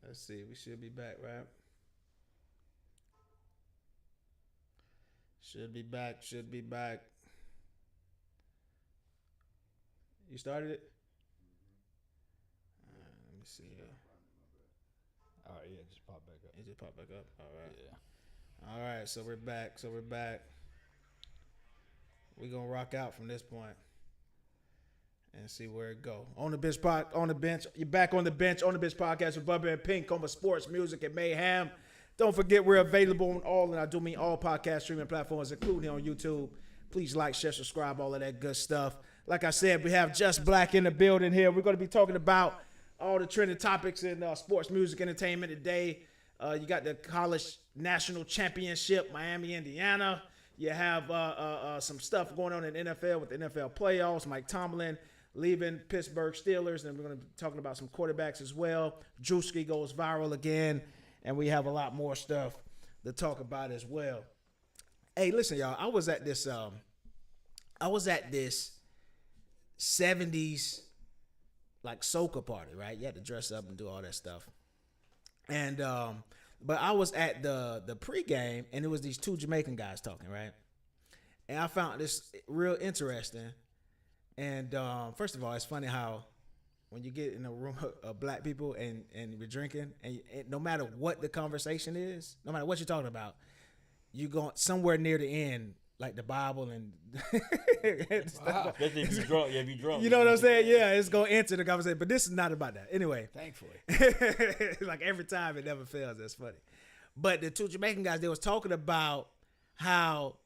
Let's see. We should be back, right? Should be back. Should be back. You started it? Let me see. All right, yeah, just pop back up. It just popped back up. All right. Yeah. All right. So we're back. We're gonna rock out from this point and see where it go. On the bench on the bench. You're back on the bench podcast with Bubba and Pink, Coma Sports, Music, and Mayhem. Don't forget we're available on all, and I do mean all podcast streaming platforms, including here on YouTube. Please like, share, subscribe, all of that good stuff. Like I said, we have Jus Black in the building here. We're going to be talking about all the trending topics in sports, music, entertainment today. You got the college national championship, Miami, Indiana. You have some stuff going on in the NFL with the NFL playoffs. Mike Tomlin leaving Pittsburgh Steelers, and we're going to be talking about some quarterbacks as well. Druski goes viral again, and we have a lot more stuff to talk about as well. Hey, listen, y'all. I was at this 70s like soca party, right? You had to dress up and do all that stuff. And but I was at the pregame, and it was these two Jamaican guys talking, right? And I found this real interesting. And first of all, it's funny how when you get in a room of black people and you're drinking, and no matter what the conversation is, no matter what you're talking about, you going somewhere near the end, like the Bible and Wow. Especially if you're drunk. Yeah, if you're drunk. you know what I'm saying? Yeah, it's gonna enter the conversation, but this is not about that. Anyway, Thankfully. like every time it never fails. That's funny. But the two Jamaican guys, they was talking about how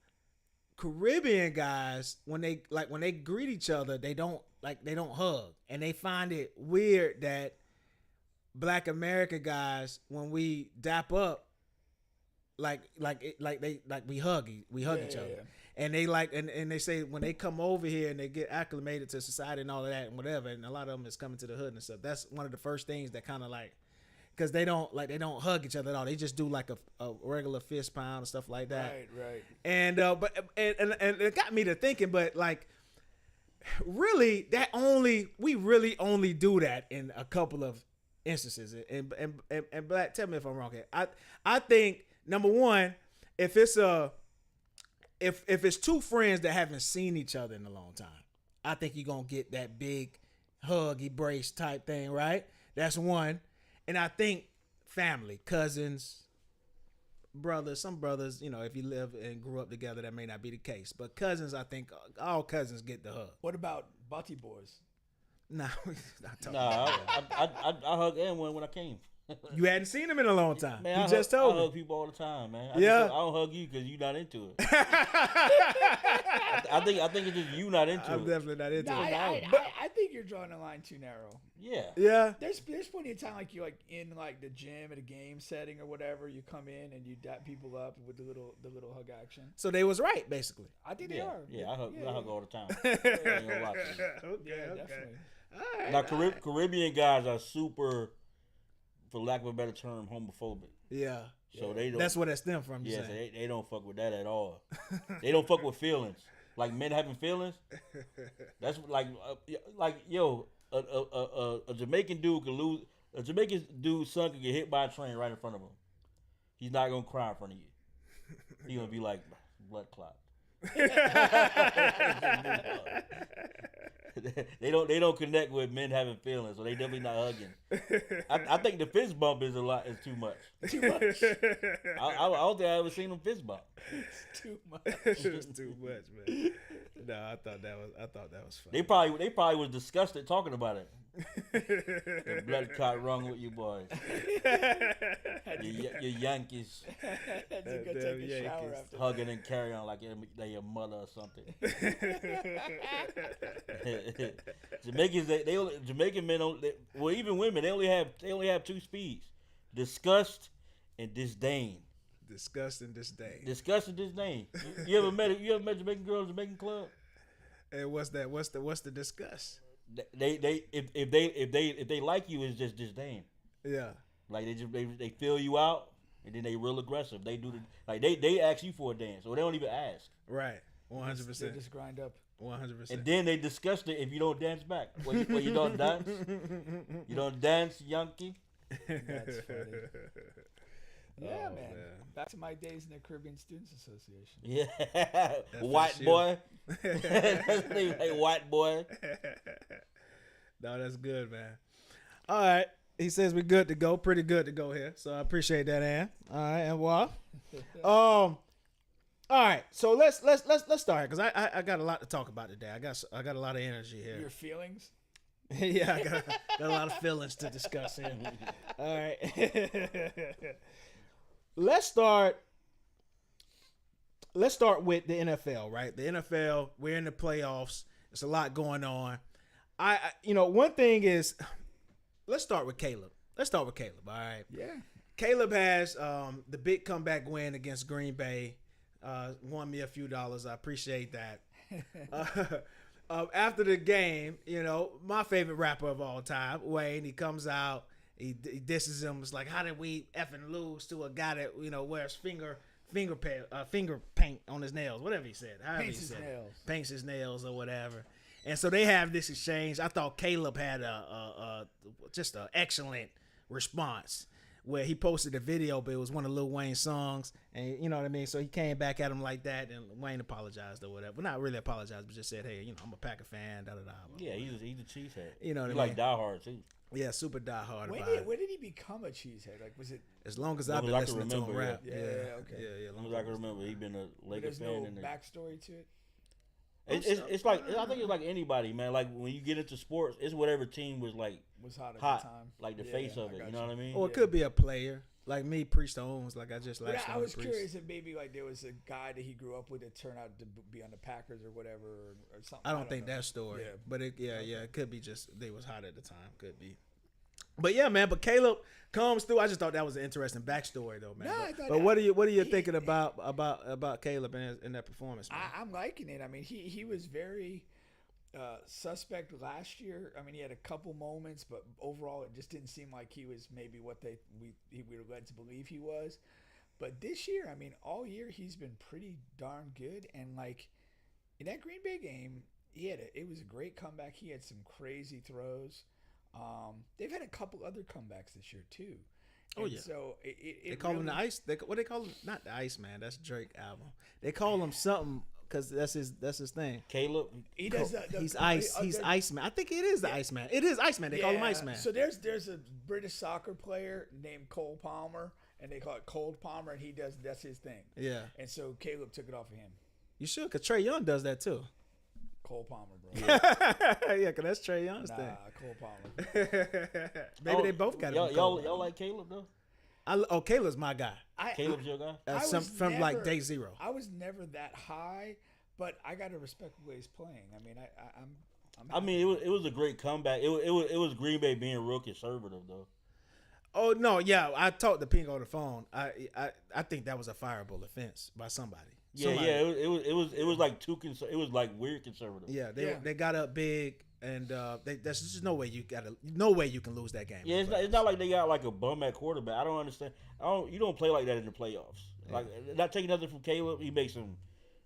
Caribbean guys, when they greet each other, they don't hug, and they find it weird that Black American guys, when we dap up, we hug each other. Yeah. And they and they say when they come over here and they get acclimated to society and all of that and whatever, and a lot of them is coming to the hood and stuff. That's one of the first things that kind of because they don't hug each other at all. They just do like a regular fist pound and stuff like that. Right. And but it got me to thinking, but like really we really only do that in a couple of instances. And Black, tell me if I'm wrong here. I think number one, if it's two friends that haven't seen each other in a long time, I think you're gonna get that big hug, embrace type thing, right? That's one. And I think family, cousins, brothers, some brothers, if you live and grew up together, that may not be the case. But cousins, I think all cousins get the hug. What about Butty Boys? Nah, we're not talking Nah, about that. I hug everyone when I came. You hadn't seen him in a long time. Man, you just told I me. hug people all the time, man. Yeah. I don't hug you because you're not into it. I think it's just you not into I'm it. definitely not into No, it. I think you're drawing the line too narrow. Yeah. Yeah. There's plenty of time like you're like in like the gym at a game setting or whatever. You come in and you dap people up with the little hug action. So they was right, basically. I think they Yeah. are. Yeah, I hug all the time. I ain't gonna lie to you. Okay. Definitely. All right. Now, Caribbean guys are super, for lack of a better term, homophobic. Yeah. So they don't. That's where that stemmed from. You Yeah, so saying. they don't fuck with that at all. They don't fuck with feelings. Like men having feelings. That's like yo, a Jamaican dude could lose. A Jamaican dude's son could get hit by a train right in front of him. He's not gonna cry in front of you. He's gonna be like blood clot. They don't connect with men having feelings, so they definitely not hugging. I think the fist bump is too much. Too much. I don't think I ever seen them fist bump. It's too much. It's too much, man. No, I thought that was funny. They probably was disgusted talking about it. The blood clot wrong with you boys. Your Yankees Had to go Damn take a shower Yankees. after. hugging and carrying on like your mother or something. Jamaican men even women they only have two speeds: disgust and disdain. Disgust and disdain. Disgust and disdain. You ever met Jamaican girls in a Jamaican club? And what's that? What's the disgust? If they like you, it's just disdain. Yeah. Like they feel you out, and then they real aggressive. They do they ask you for a dance, or they don't even ask. Right. They 100%. just grind up. 100%. And then they disgust it if you don't dance back. Well, you don't dance. You don't dance, Yankee. That's funny. Yeah, Oh, man. Back to my days in the Caribbean Students Association. Yeah, white FSU. boy. That's the name, hey, white boy. No, that's good, man. All right. He says we're good to go, pretty good to go here. So I appreciate that, Ann. All right, and well, all right. So let's start because I got a lot to talk about today. I got a lot of energy here. Your feelings? Yeah, I got a lot of feelings to discuss here. All right. Let's start with the NFL, right? The NFL, we're in the playoffs. There's a lot going on. One thing is, let's start with Caleb. All right. Yeah. Caleb has the big comeback win against Green Bay. Won me a few dollars. I appreciate that. After the game, my favorite rapper of all time, Wayne, he comes out, he disses him. It's like, how did we effing lose to a guy that wears finger paint on his nails, whatever he said. Paints his nails or whatever. And so they have this exchange. I thought Caleb had just an excellent response where he posted a video, but it was one of Lil Wayne's songs, and you know what I mean. So he came back at him like that, and Wayne apologized or whatever. Well, not really apologized, but just said, "Hey, I'm a Packer fan." Da da da. Yeah, he's a cheesehead. You know what I He mean? like Die Hard too. Yeah, super diehard When about it. did he become a cheesehead? Like, was it? As long as Long I've been as I can listening to him remember, rap. yeah. Yeah, Okay. Yeah. As long as I can remember, he been a Lakers There's fan. no And backstory to it. it's like I think it's like anybody, man. Like when you get into sports, it's whatever team was like Was hot at hot, the time. like the Yeah, face of I it. got You know what I mean? Or it could be a player. Like me, Priest Owens. Like I just But latched I on was to Priest. curious if maybe like there was a guy that he grew up with that turned out to be on the Packers or whatever or something. I don't think know. that story. Yeah. But it could be just they was hot at the time. Could be. But yeah, man. But Caleb comes through. I just thought that was an interesting backstory, though, man. No, I but thought but what are you thinking about Caleb in that performance, man? I'm liking it. I mean, he was very suspect last year. I mean, he had a couple moments, but overall, it just didn't seem like he was maybe what we were led to believe he was. But this year, I mean, all year he's been pretty darn good. And like in that Green Bay game, it was a great comeback. He had some crazy throws. They've had a couple other comebacks this year too. Oh, And yeah. So They call him the Ice. What they call him? Not the Ice Man. That's Drake album. They call him something because that's his thing. Caleb. He does He's Ice. He's Iceman. I think it is the Iceman. It is Iceman. They call him Iceman. So there's a British soccer player named Cole Palmer, and they call it Cold Palmer, and that's his thing. Yeah. And so Caleb took it off of him. You should, because Trey Young does that too. Cole Palmer, bro. Yeah, because that's Trey Young's Nah, thing. Cole Palmer. Maybe they both got it. Y'all like Caleb though? Caleb's my guy. Caleb's your guy. I was From like day zero. I was never that high, but I got to respect the way he's playing. I mean, I'm I mean, it was a great comeback. It was Green Bay being real conservative though. Oh no, yeah, I talked to Pink on the phone. I think that was a fireable offense by somebody. Somebody. It was like it was like weird conservative. Yeah, they got up big, and there's just no way you can lose that game. Yeah, it's not like they got like a bum at quarterback. I don't understand. You don't play like that in the playoffs. Yeah. Like not taking nothing from Caleb, he makes some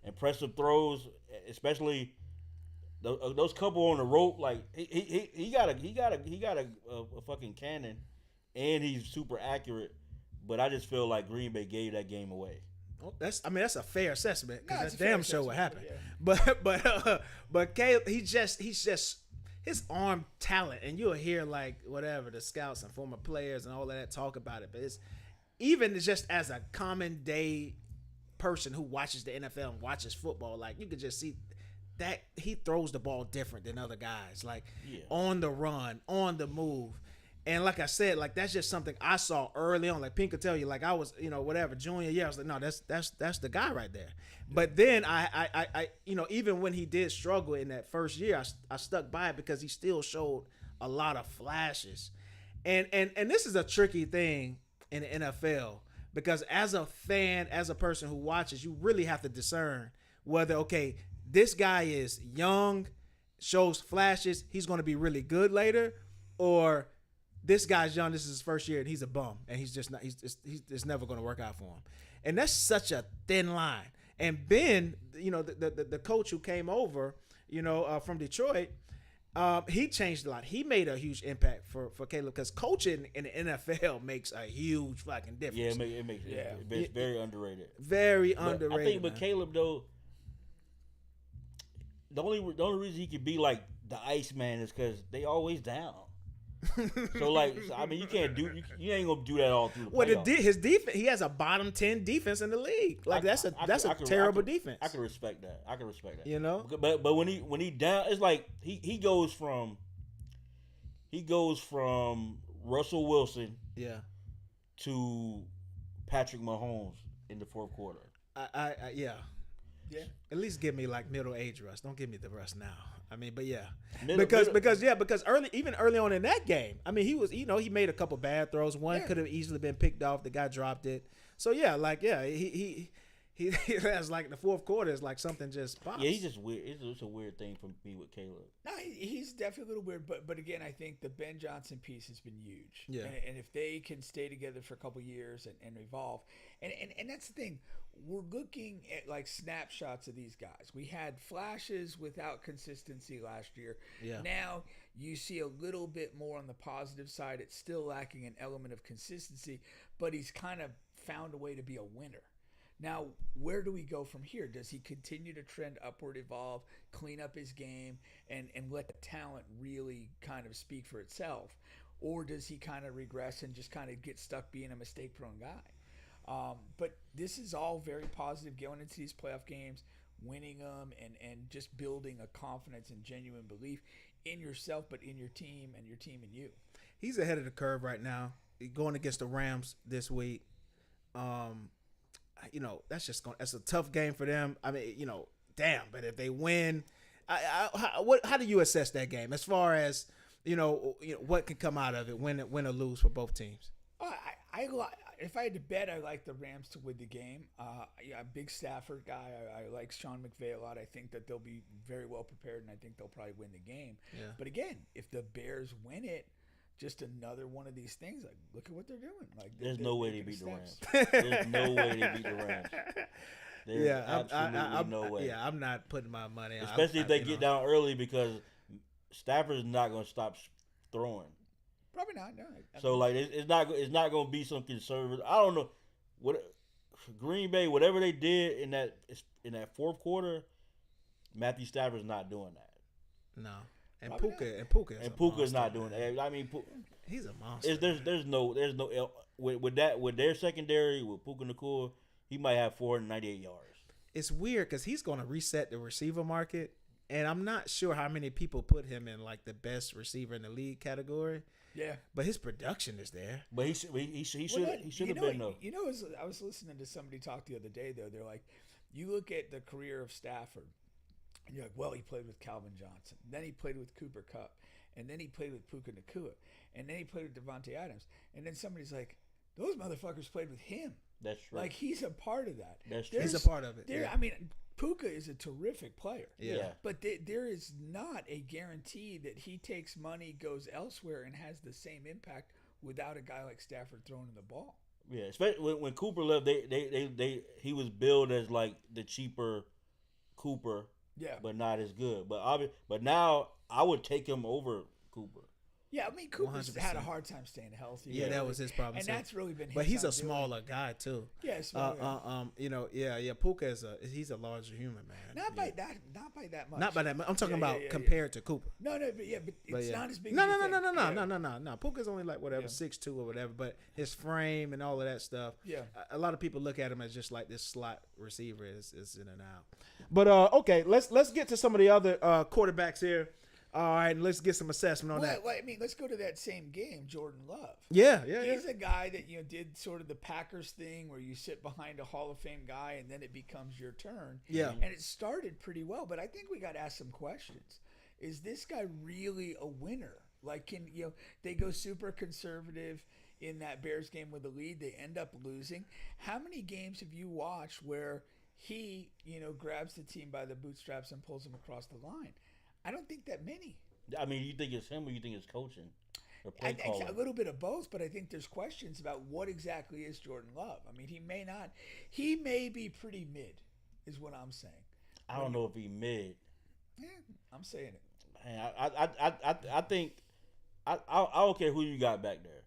impressive throws, especially those couple on the rope. Like he got a fucking cannon, and he's super accurate. But I just feel like Green Bay gave that game away. That's a fair assessment because No, that's it's a fair damn sure what happened. assessment, But Caleb, he's just his arm talent, and you'll hear like whatever the scouts and former players and all of that talk about it. But it's even just as a common day person who watches the NFL and watches football, like you could just see that he throws the ball different than other guys, like on the run, on the move. And like I said, like that's just something I saw early on. Like Pink could tell you, like I was, whatever, junior year, I was like, no, that's the guy right there. But then I even when he did struggle in that first year, I stuck by it because he still showed a lot of flashes. And this is a tricky thing in the NFL because as a fan, as a person who watches, you really have to discern whether, okay, this guy is young, shows flashes, he's going to be really good later, or this guy's young, this is his first year, and he's a bum, and he's just not. He's never going to work out for him, and that's such a thin line. And Ben, the coach who came over, from Detroit, He changed a lot. He made a huge impact for Caleb because coaching in the NFL makes a huge fucking difference. Yeah, it makes it's very underrated. Very But underrated. I think with Caleb though, the only reason he could be like the Iceman is because they always down. So I mean, you can't do you ain't gonna do that all through the playoffs. His defense, he has a bottom 10 defense in the league. Like that's a terrible defense. I can respect that. You know, but when he down, it's like he goes from Russell Wilson to Patrick Mahomes in the fourth quarter. Yeah. At least give me like middle age Russ. Don't give me the Russ now. I mean, but yeah, because early on in that game, I mean, he was he made a couple bad throws. One could have easily been picked off. The guy dropped it. So he has like the fourth quarter is like something just pops. Yeah, he's just weird. It's a weird thing for me with Caleb. No, he's definitely a little weird. But again, I think the Ben Johnson piece has been huge. Yeah. And if they can stay together for a couple years and evolve, and that's the thing, we're looking at like snapshots of these guys. We had flashes without consistency last year. Yeah. Now you see a little bit more on the positive side. It's still lacking an element of consistency, but he's kind of found a way to be a winner. Now, where do we go from here? Does he continue to trend upward, evolve, clean up his game, and let the talent really kind of speak for itself? Or does he kind of regress and just kind of get stuck being a mistake-prone guy? But this is all very positive going into these playoff games, winning them, and just building a confidence and genuine belief in yourself, but in your team and your team in you. He's ahead of the curve right now. Going against the Rams this week. That's a tough game for them. I mean, damn. But if they win, how do you assess that game as far as what can come out of it, win or lose for both teams? If I had to bet, I like the Rams to win the game. I'm a big Stafford guy. I like Sean McVay a lot. I think that they'll be very well prepared, and I think they'll probably win the game. Yeah. But again, if the Bears win it, just another one of these things. Like, look at what they're doing. Like, there's no way they beat the Rams. There's no way they beat the Rams. There's absolutely no way. Yeah, I'm not putting my money on. Especially if they get down early because Stafford is not going to stop throwing. Probably not. No. So it's not going to be some conservative. I don't know what Green Bay, whatever they did in that fourth quarter, Matthew Stafford's not doing that. No. And Puka is not doing that. I mean, he's a monster. There's no with their secondary with Puka Nacua, he might have 498 yards. It's weird because he's going to reset the receiver market, and I'm not sure how many people put him in like the best receiver in the league category. Yeah, but his production is there. But he should have been though. I was listening to somebody talk the other day though. They're like, you look at the career of Stafford. And you're like, well, he played with Calvin Johnson. Then he played with Cooper Kupp. And then he played with Puka Nacua. And then he played with Devontae Adams. And then somebody's like, those motherfuckers played with him. That's true. Like, he's a part of that. That's true. He's a part of it. Yeah. I mean, Puka is a terrific player. Yeah. But there is not a guarantee that he takes money, goes elsewhere, and has the same impact without a guy like Stafford throwing the ball. Yeah, especially when Cooper left, he was billed as like the cheaper Cooper. Yeah, but not as good. But now I would take him over Cooper. Yeah, I mean Cooper's 100%. Had a hard time staying healthy. Yeah, that was his problem. And that's really been. But he's a smaller guy too. Yeah, smaller. Puka he's a larger human, man. Not by that much. Not by that much. I'm talking about compared to Cooper. No, but it's not as big. No. Puka's only like 6'2" or whatever. But his frame and all of that stuff. Yeah. A lot of people look at him as just like this slot receiver is in and out. But okay, let's get to some of the other quarterbacks here. All right, let's get some assessment on that. Well, I mean, let's go to that same game, Jordan Love. Yeah. He's a guy that did sort of the Packers thing where you sit behind a Hall of Fame guy and then it becomes your turn. Yeah. And it started pretty well, but I think we got to ask some questions. Is this guy really a winner? Like, they go super conservative in that Bears game with the lead, they end up losing. How many games have you watched where he, grabs the team by the bootstraps and pulls them across the line? I don't think that many. I mean, you think it's him or you think it's coaching? Or I think a little bit of both, but I think there's questions about what exactly is Jordan Love. I mean, he may be pretty mid, is what I'm saying. I don't know if he mid. Yeah, I'm saying it. Man, I think I don't care who you got back there.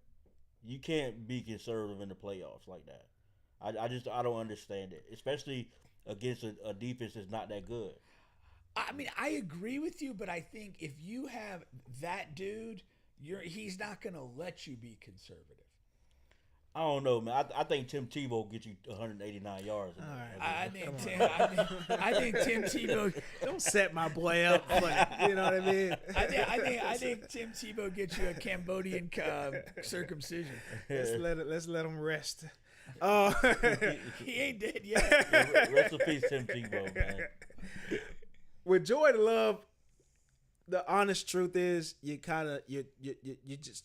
You can't be conservative in the playoffs like that. I don't understand it, especially against a defense that's not that good. I mean, I agree with you, but I think if you have that dude, he's not going to let you be conservative. I don't know, man. I think Tim Tebow will get you 189 yards. All right. I think Tim Tebow. Don't set my boy up. You know what I mean? I think Tim Tebow gets you a Cambodian circumcision. Let's let him rest. He ain't dead yet. Yeah, rest in peace, Tim Tebow, man. With Jordan Love, the honest truth is you're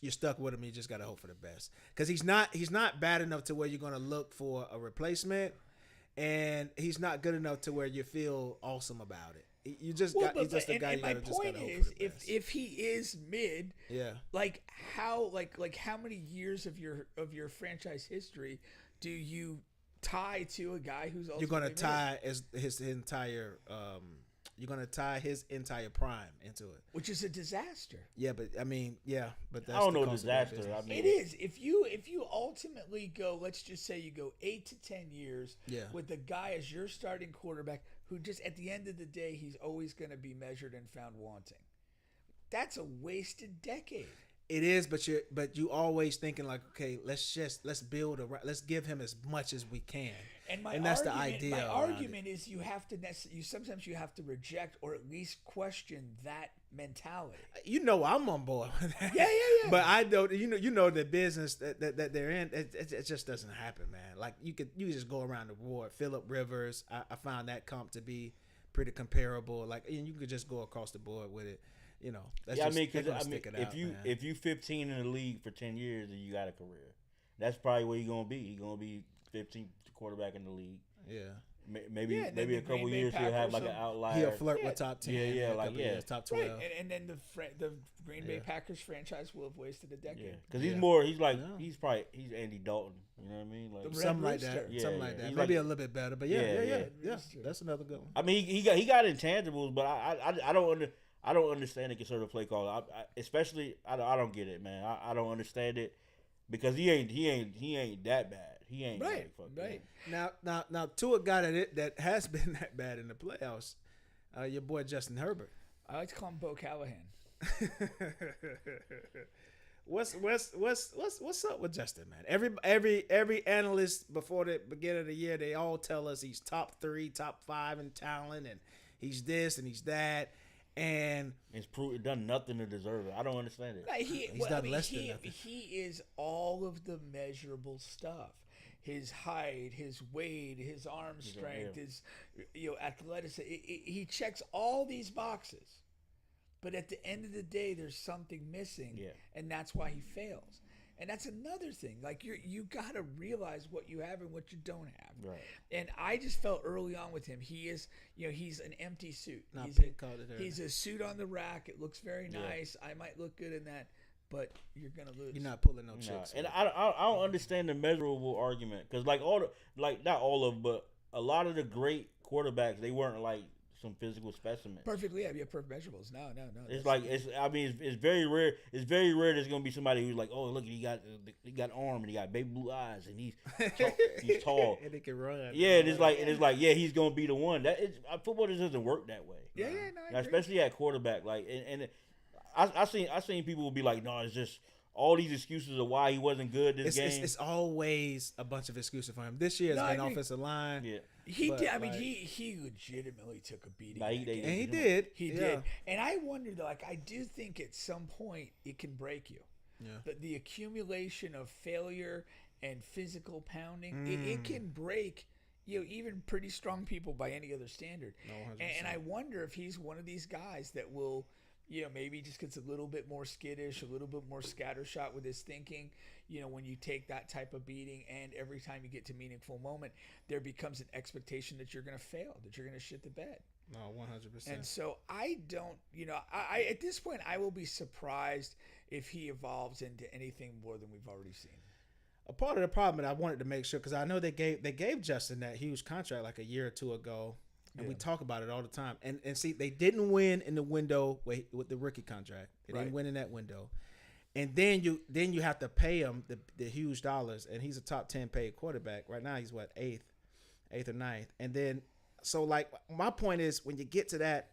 stuck with him. You just gotta hope for the best because he's not bad enough to where you're gonna look for a replacement, and he's not good enough to where you feel awesome about it. He's just a guy you gotta just gotta hope for the best. If he is mid, yeah, like how many years of your franchise history do you tie to a guy who's also you're gonna tie his entire you're gonna tie his entire prime into it, which is a disaster. Yeah, but I mean, but that's I don't the know cost of disaster. business. I mean, It is. If you ultimately go, let's just say you go 8 to 10 years with the guy as your starting quarterback, who just at the end of the day he's always going to be measured and found wanting. That's a wasted decade. It is, but you always thinking like, okay, let's give him as much as we can, and that's the idea. My argument is sometimes you have to reject or at least question that mentality. I'm on board with that. Yeah. But I don't. You know the business that they're in. It just doesn't happen, man. Like you just go around the board. Phillip Rivers, I found that comp to be pretty comparable. Like, and you could just go across the board with it. That's if you 15 in the league for 10 years and you got a career, that's probably where you're gonna be. You're gonna be 15th quarterback in the league. Yeah. Maybe a couple years he'll have like an outlier. He'll flirt with top 10. Years, top 12. Right. And then the Green Bay Packers franchise will have wasted a decade. Because he's Andy Dalton. You know what I mean? Like something like that. Yeah, something like that. He's Maybe like, a little bit better, but yeah. That's another good one. I mean, he got intangibles, but I don't understand the conservative play call. I don't get it, man. I don't understand it because he ain't that bad. He ain't right. Now to a guy that has been that bad in the playoffs, your boy Justin Herbert. I like to call him Bo Callahan. What's up with Justin, man? Every analyst before the beginning of the year, they all tell us he's top 3, top 5 in talent, and he's this and he's that. And it's done nothing to deserve it. I don't understand it. He's done less than nothing. He is all of the measurable stuff. His height, his weight, his arm strength, his athleticism. He checks all these boxes. But at the end of the day, there's something missing, and that's why he fails. And that's another thing. Like you got to realize what you have and what you don't have. Right. And I just felt early on with him, he is, he's an empty suit. He's a suit on the rack. It looks very nice. I might look good in that, but you're gonna lose. You're not pulling no tricks. And I don't understand the measurable argument because not all of, but a lot of the great quarterbacks, they weren't like some physical specimen. Perfectly, perfect measurables. No. It's very rare. It's very rare. There's gonna be somebody who's like, oh look, he got arm and he got baby blue eyes and he's tall and he can run. Yeah, and it's like he's gonna be the one. Football just doesn't work that way. Yeah, no, especially at quarterback. Like, and I seen people will be like, no, it's just all these excuses of why he wasn't good this game. It's always a bunch of excuses for him. This year has been offensive line. Yeah. He did. I mean, he legitimately took a beating. He did. He did. And I wonder, though, I do think at some point it can break you. Yeah. But the accumulation of failure and physical pounding, it can break, even pretty strong people by any other standard. No, and I wonder if he's one of these guys that will, maybe just gets a little bit more skittish, a little bit more scattershot with his thinking. When you take that type of beating and every time you get to meaningful moment, there becomes an expectation that you're going to fail, that you're going to shit the bed. No, 100%. And so I don't, I at this point, I will be surprised if he evolves into anything more than we've already seen. A part of the problem that I wanted to make sure, because I know they gave Justin that huge contract like a year or two ago. and we talk about it all the time. And see, they didn't win in the window with the rookie contract. They didn't win in that window. And then you have to pay him the huge dollars, and he's a top 10 paid quarterback. Right now he's what, eighth or ninth. And then so like my point is, when you get to that,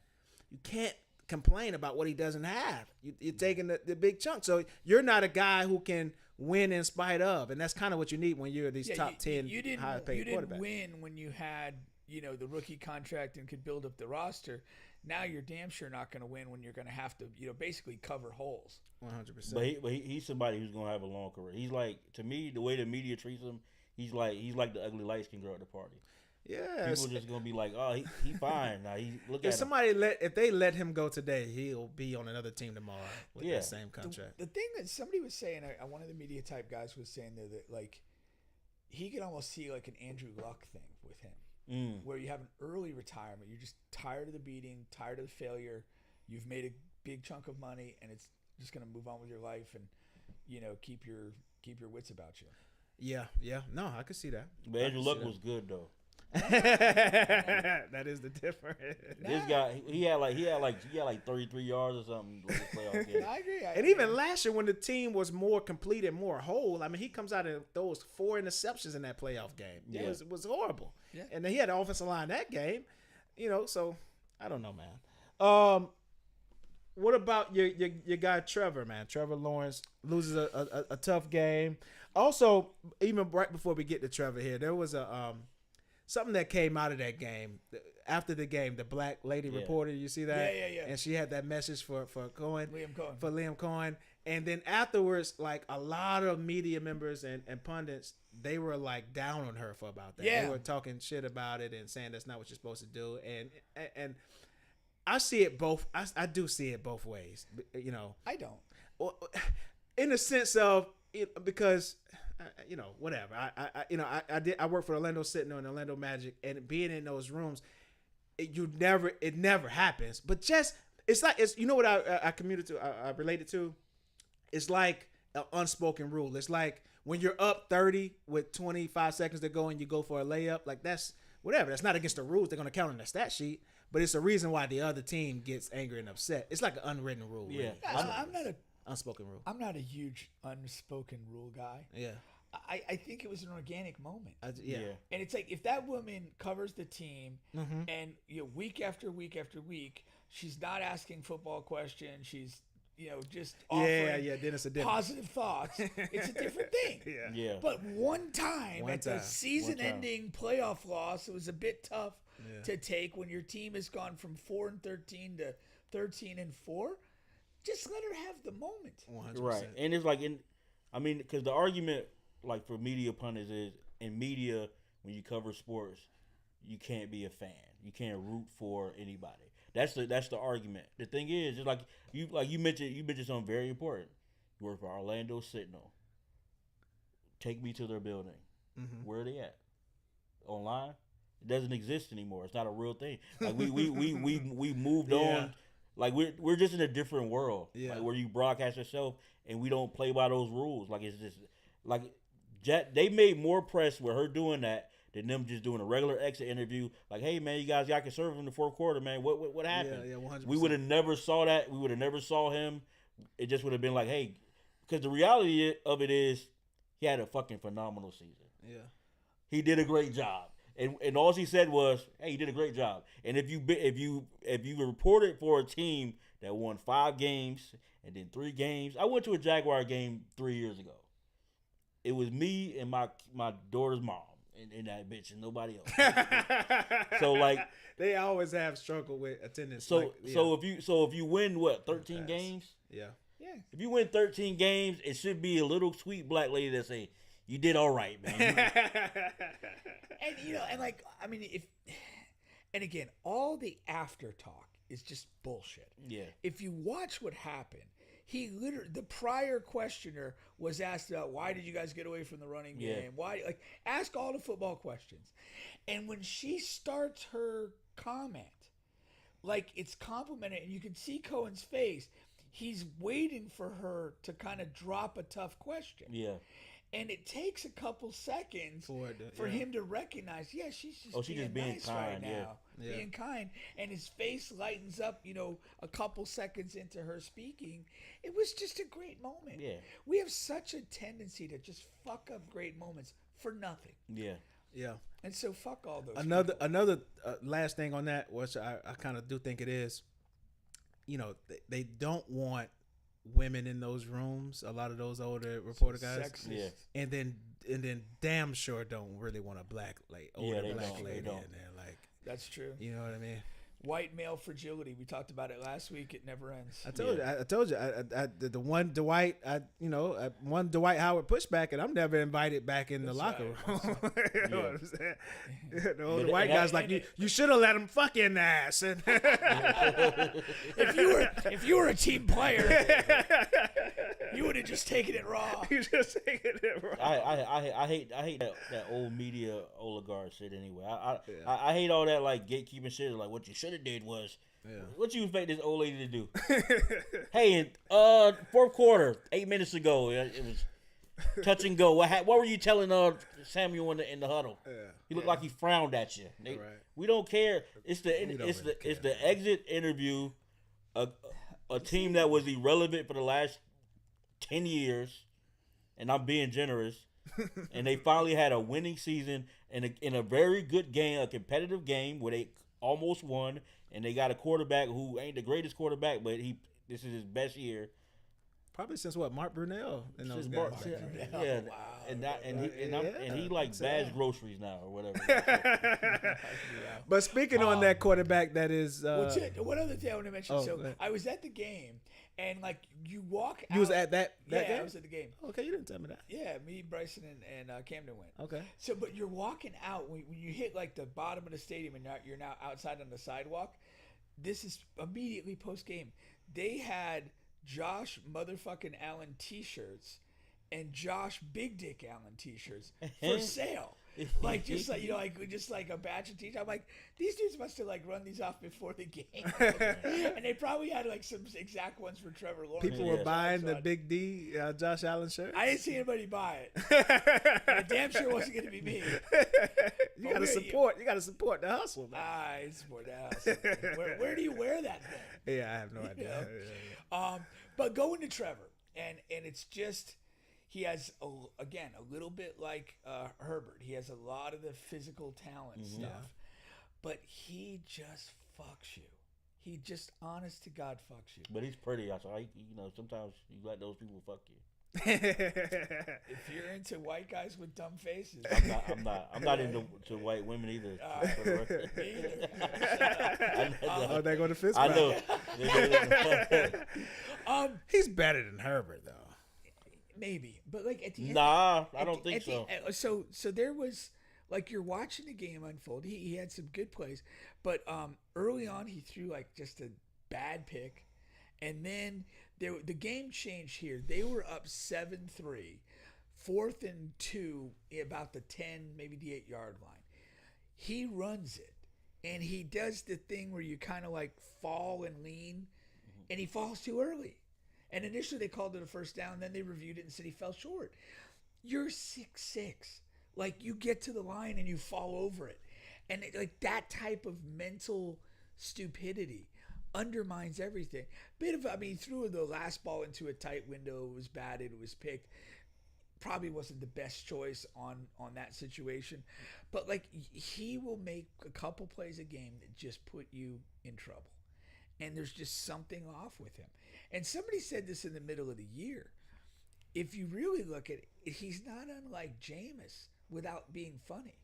you can't complain about what he doesn't have. You're taking the big chunk. So you're not a guy who can win in spite of, and that's kind of what you need when you're these top 10 high paid quarterbacks. You didn't win when you had the rookie contract and could build up the roster. Now you're damn sure not going to win when you're going to have to basically cover holes. 100%. But he's somebody who's going to have a long career. He's like, to me, the way the media treats him, he's like the ugly light skin girl at the party. Yeah, people are just gonna be like, oh, he fine now. If they let him go today, he'll be on another team tomorrow with that same contract. The thing that somebody was saying, one of the media type guys was saying that like he could almost see like an Andrew Luck thing with him, where you have an early retirement. You're just tired of the beating, tired of the failure. You've made a big chunk of money, and it's just gonna move on with your life and keep your wits about you. Yeah. No, I could see that. But Andrew Luck was good though. That is the difference. This guy, he had like 33 yards or something with the playoff game. I agree. And even last year, when the team was more complete and more whole, I mean, he comes out and throws 4 interceptions in that playoff game. Yeah. It was horrible. Yeah. And then he had the offensive line that game. So I don't know, man. What about your guy Trevor, man? Trevor Lawrence loses a tough game. Also, even right before we get to Trevor here, there was something that came out of that game. After the game, the black lady reporter, you see that? Yeah. And she had that message for Liam Cohen. And then afterwards, like a lot of media members and pundits, they were like down on her for about that. Yeah. They were talking shit about it and saying that's not what you're supposed to do. And I see it both. I do see it both ways. I don't. In the sense of because whatever. I work for Orlando Sentinel and Orlando Magic, and being in those rooms, it never happens. But just it's what I commuted to. I related to. It's like an unspoken rule. It's like when you're up 30 with 25 seconds to go and you go for a layup. Like that's whatever. That's not against the rules. They're gonna count on the stat sheet. But it's a reason why the other team gets angry and upset. It's like an unwritten rule. Yeah, really. I'm not a unspoken rule. I'm not a huge unspoken rule guy. Yeah. I think it was an organic moment. Yeah. And it's like if that woman covers the team and week after week after week, she's not asking football questions. She's just offering then it's a positive thoughts. It's a different thing. Yeah. But one time at the season-ending playoff loss, it was a bit tough to take when your team has gone from 4-13 to 13-4. Just let her have the moment. 100%. Right. And it's like because the argument like for media pundits is in media when you cover sports, you can't be a fan. You can't root for anybody. That's the argument. The thing is, just like you mentioned something very important. You work for Orlando Sentinel. Take me to their building. Mm-hmm. Where are they at? Online? It doesn't exist anymore. It's not a real thing. Like we moved on. Like we're just in a different world. Yeah. Like where you broadcast yourself and we don't play by those rules. Like it's just like they made more press with her doing that than them just doing a regular exit interview. Like, hey man, y'all can serve him in the fourth quarter, man. What happened? Yeah, 100%. We would have never saw that. We would have never saw him. It just would have been like, hey, because the reality of it is he had a fucking phenomenal season. Yeah. He did a great job. And all she said was, "Hey, you did a great job." And if you reported for a team that won 5 games and then 3 games, I went to a Jaguar game 3 years ago. It was me and my daughter's mom and that bitch and nobody else. So like they always have struggle with attendance. So if you win 13 games, yeah. If you win 13 games, it should be a little sweet black lady that say, "You did all right, man." And again, all the after talk is just bullshit. Yeah. If you watch what happened, the prior questioner was asked about why did you guys get away from the running game? Why, ask all the football questions. And when she starts her comment, it's complimented, and you can see Cohen's face. He's waiting for her to kind of drop a tough question. Yeah. And it takes a couple seconds for him to recognize, she's just being nice kind right now. Yeah. Being kind. And his face lightens up, a couple seconds into her speaking. It was just a great moment. Yeah. We have such a tendency to just fuck up great moments for nothing. Yeah. Yeah. And so fuck all those Another last thing on that, which I kind of do think it is, they don't want women in those rooms. A lot of those older reporter guys, sexist. and then damn sure don't really want a black older black lady in there. Like that's true. You know what I mean? White male fragility. We talked about it last week. It never ends. I told you. The one Dwight. One Dwight Howard pushback, and I'm never invited back in the locker room. You know what I'm saying? The older white guys like you should have let him fuck in the ass. And if you were a team player, you would have just taken it raw. You just taken it raw. I hate that old media oligarch shit anyway. I hate all that like gatekeeping shit. Like what you should have did was what you expect this old lady to do. Hey, in fourth quarter, 8 minutes ago, it was touch and go. What were you telling Samuel in the huddle? He looked like he frowned at you. We don't care. It's the exit interview. A team that was irrelevant for the last 10 years, and I'm being generous, and they finally had a winning season in a very good game, a competitive game where they almost won, and they got a quarterback who ain't the greatest quarterback, but this is his best year. Probably since Mark Brunell and those guys. Yeah, wow. And he like bags groceries now or whatever. But speaking on that quarterback, that is. One other thing I want to mention. I was at the game, and like you walk out. You was at that game? Yeah, I was at the game. Okay, you didn't tell me that. Yeah, me, Bryson, and Camden went. Okay. So, but you're walking out when you hit like the bottom of the stadium, and you're now outside on the sidewalk. This is immediately post game. They had Josh motherfucking Allen t-shirts and Josh Big Dick Allen t-shirts for sale. Just like a batch of t-shirts. I'm like, these dudes must have like run these off before the game. And they probably had like some exact ones for Trevor Lawrence. People were buying the Big D Josh Allen shirt. I didn't see anybody buy it. And it damn sure wasn't going to be me. You got to support. You got to support the hustle. Man. I support the hustle. Where do you wear that thing? Yeah, I have no idea. But going to Trevor, and it's just he has a little bit like Herbert. He has a lot of the physical talent stuff, but he just fucks you. He just, honest to God, fucks you. But he's pretty. So sometimes you let those people fuck you. If you're into white guys with dumb faces, I'm not into white women either. Me either. They go to fist. I know. He's better than Herbert though. Maybe, but like at the end, I don't think so. So there was like you're watching the game unfold. He had some good plays, but early on he threw like just a bad pick, and then the game changed here. They were up 7-3, 4th and 2, about the 10, maybe the 8-yard line. He runs it, and he does the thing where you kind of like fall and lean, and he falls too early. And initially they called it a first down, then they reviewed it and said he fell short. You're 6'6". Like you get to the line and you fall over it. And like that type of mental stupidity undermines everything. He threw the last ball into a tight window. It was batted. It was picked. Probably wasn't the best choice on that situation. But like he will make a couple plays a game that just put you in trouble. And there's just something off with him. And somebody said this in the middle of the year. If you really look at it, he's not unlike Jameis without being funny.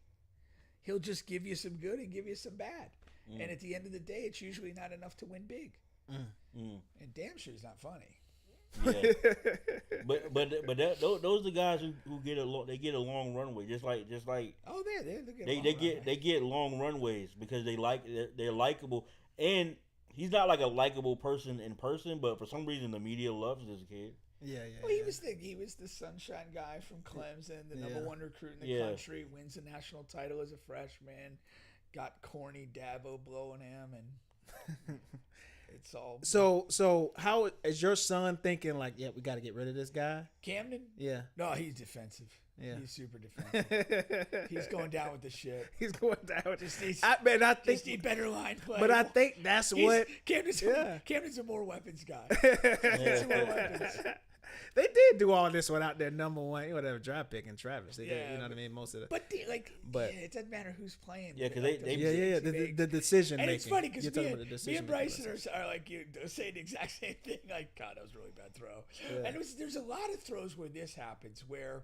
He'll just give you some good and give you some bad. And at the end of the day, it's usually not enough to win big. And damn sure he's not funny. Yeah. but those are the guys who get a long runway, just like Oh, they get long runways because they're likable, and he's not like a likable person in person, but for some reason the media loves this kid. Yeah. Well, he was the sunshine guy from Clemson, the number one recruit in the country, wins a national title as a freshman, got corny Dabo blowing him, and It's all So how is your son thinking? Like, yeah, we got to get rid of this guy. Camden. Yeah, No, he's defensive. Yeah. He's super defensive. He's going down with the ship. he's going down. Just needs, I think, just need better line play. but I think that's what Camden's a more weapons guy. He's a more weapons. they did do all this without their number one, whatever draft pick in Travis. They did, Yeah, you know what I mean. Most of the, But it doesn't matter who's playing. Yeah, 'cause Like, they- those the mistakes. decision And making. it's funny because You're me, talking about the me decision and Bryson are like you saying the exact same thing. Like, God, that was a really bad throw. Yeah. And there's a lot of throws where this happens, where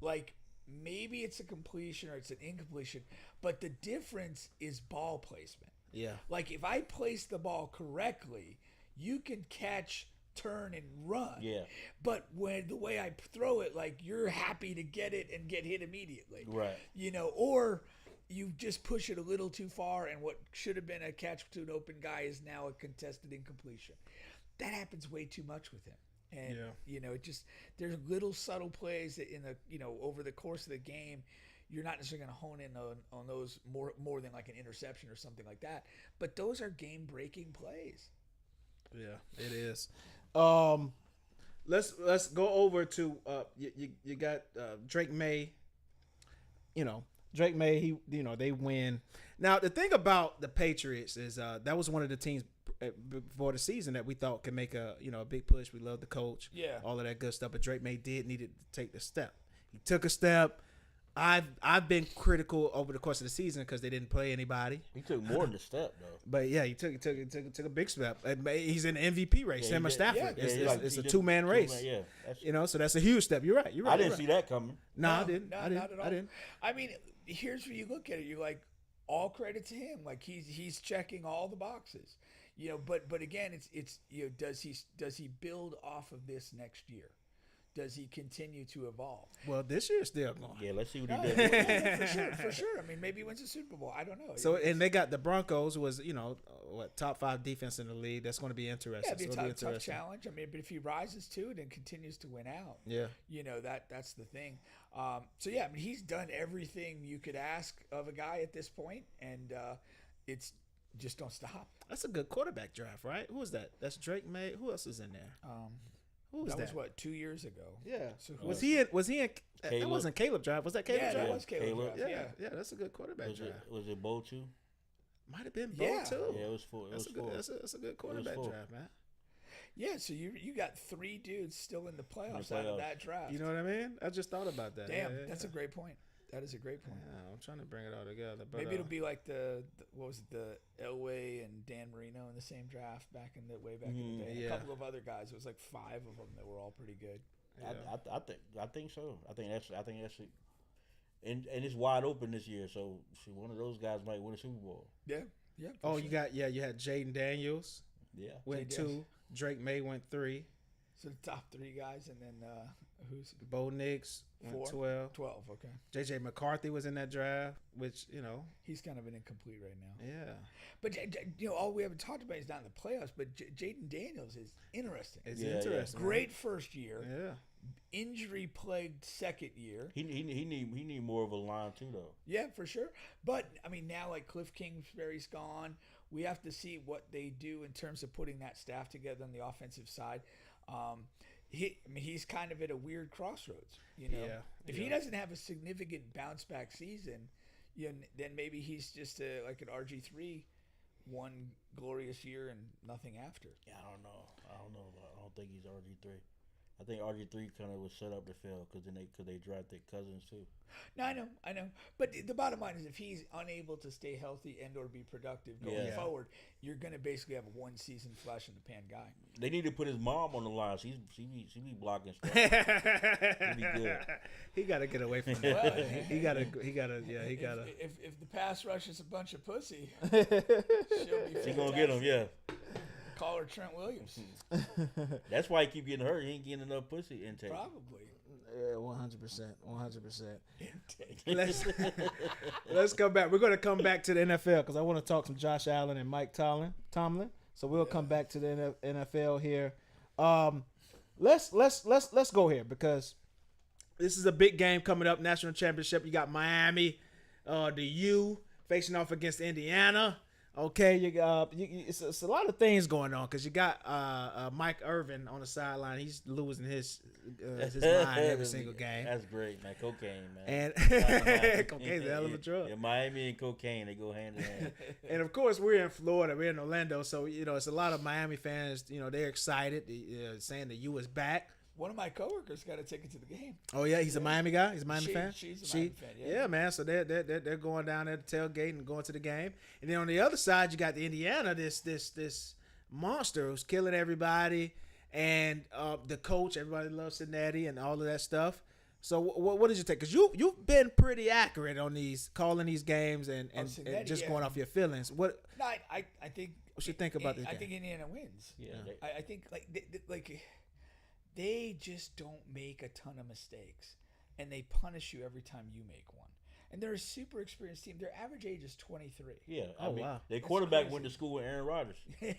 like maybe it's a completion or it's an incompletion, but the difference is ball placement. Yeah, Like if I place the ball correctly, you can catch, turn, and run. Yeah. But when the way I throw it, like you're happy to get it and get hit immediately. Right. You know, or you just push it a little too far, and what should have been a catch to an open guy is now a contested incompletion. That happens way too much with him. And you know, it just there's little subtle plays that over the course of the game, you're not necessarily going to hone in on those more than like an interception or something like that. But those are game breaking plays. yeah, it is. Let's go over to you got Drake Maye. You know, Drake Maye, they win. Now the thing about the Patriots is that was one of the teams before the season that we thought could make a big push. We love the coach, all of that good stuff. But Drake Maye needed to take the step. He took a step. I've been critical over the course of the season because they didn't play anybody. He took more than a step though. But yeah, he took a big step. He's in the MVP race. Him and Stafford. Yeah, It's a two-man race. So that's a huge step. You're right. I didn't see that coming. No, I didn't. Not at all. I didn't. I mean, here's where you look at it. You're like, all credit to him. Like he's checking all the boxes. But again, it's does he build off of this next year? Does he continue to evolve? Well, this year's still going. Yeah, let's see what he No, does. yeah, for sure. I mean, maybe he wins a Super Bowl. I don't know. So and they got the Broncos, who was top 5 defense in the league. That's going to be interesting. Yeah, it'd be a So tough challenge. I mean, but if he rises to it and continues to win out, Yeah. That's the thing. So yeah, I mean, he's done everything you could ask of a guy at this point, and it's just don't stop. That's a good quarterback draft, right? Who is that? That's Drake Maye. Who else is in there? Who was that? Was what 2 years ago. Yeah. So who Was else? he in? Was he in? That Caleb. wasn't Caleb draft. Was that Caleb Yeah, draft? that was Caleb. Caleb. Draft, Yeah. That's a good quarterback Was draft. it Bo too? Might have been Bo Yeah. too. Yeah, it was 4. That's a good quarterback 4. draft, man. Yeah, so you got 3 dudes still in the playoffs out of that draft. You know what I mean? I just thought about that. Damn, Yeah, that's a great point. That is a great point. Yeah, I'm trying to bring it all together. But, Maybe it'll be like the Elway and Dan Marino in the same draft back in the day. Yeah. A couple of other guys. It was like 5 of them that were all pretty good. Yeah. I think so. I think that's it. And it's wide open this year, so one of those guys might win a Super Bowl. Yeah. Oh, you had Jaden Daniels Yeah. went Jay 2. Drake Maye went 3. So the top 3 guys, and then who's Bo Nix went 4? 12. 12? Okay, JJ McCarthy was in that draft, which he's kind of an incomplete right now. yeah, But all we haven't talked about is not in the playoffs. But Jaden Daniels is interesting. it's Yeah, interesting. Great first year, Yeah. injury plagued second year. He need more of a line too though. Yeah, for sure. But I mean, now like Cliff Kingsbury's gone, we have to see what they do in terms of putting that staff together on the offensive side. He's kind of at a weird crossroads. Yeah, If he doesn't have a significant bounce back season, then maybe he's just like an RG3, one glorious year and nothing after. Yeah, I don't know. I don't think he's RG3. I think RG3 kind of was set up to fail because they drafted Cousins too. No, I know. But the bottom line is if he's unable to stay healthy and or be productive going forward, you're going to basically have a one season flash in the pan guy. They need to put his mom on the line. She be blocking stuff. He'd be good. He got to get away from Well, that. he got to. If the pass rush is a bunch of pussy, she'll be She gonna get him, yeah. Call her Trent Williams. That's why he keep getting hurt. He ain't getting enough pussy intake. Probably. Yeah, 100%. Let's come back. We're going to come back to the NFL because I want to talk some Josh Allen and Mike Tomlin. So we'll come back to the NFL here. Let's go here because this is a big game coming up. National championship. You got Miami, the U facing off against Indiana. Okay, it's a lot of things going on because you got Mike Irvin on the sideline. He's losing his mind every single game. That's great, man. Cocaine, man. And cocaine's a hell of a drug. Yeah, Miami and cocaine, they go hand in hand. And of course, we're in Florida, we're in Orlando, so it's a lot of Miami fans. They're excited, saying the U is back. One of my coworkers got a ticket to the game. Oh yeah, he's a Miami guy. He's a Miami fan. She's a Miami fan. Yeah, man. So they're going down there to tailgate and going to the game. And then on the other side, you got the Indiana, this monster who's killing everybody, and the coach. Everybody loves Cincinnati and all of that stuff. So what did you take? Because you've been pretty accurate on calling these games and just going off your feelings. What? No, I think. What you think about this game? I think Indiana wins. Yeah. I think they just don't make a ton of mistakes, and they punish you every time you make one. And they're a super experienced team. Their average age is 23. Yeah. Wow. Their quarterback went to school with Aaron Rodgers. I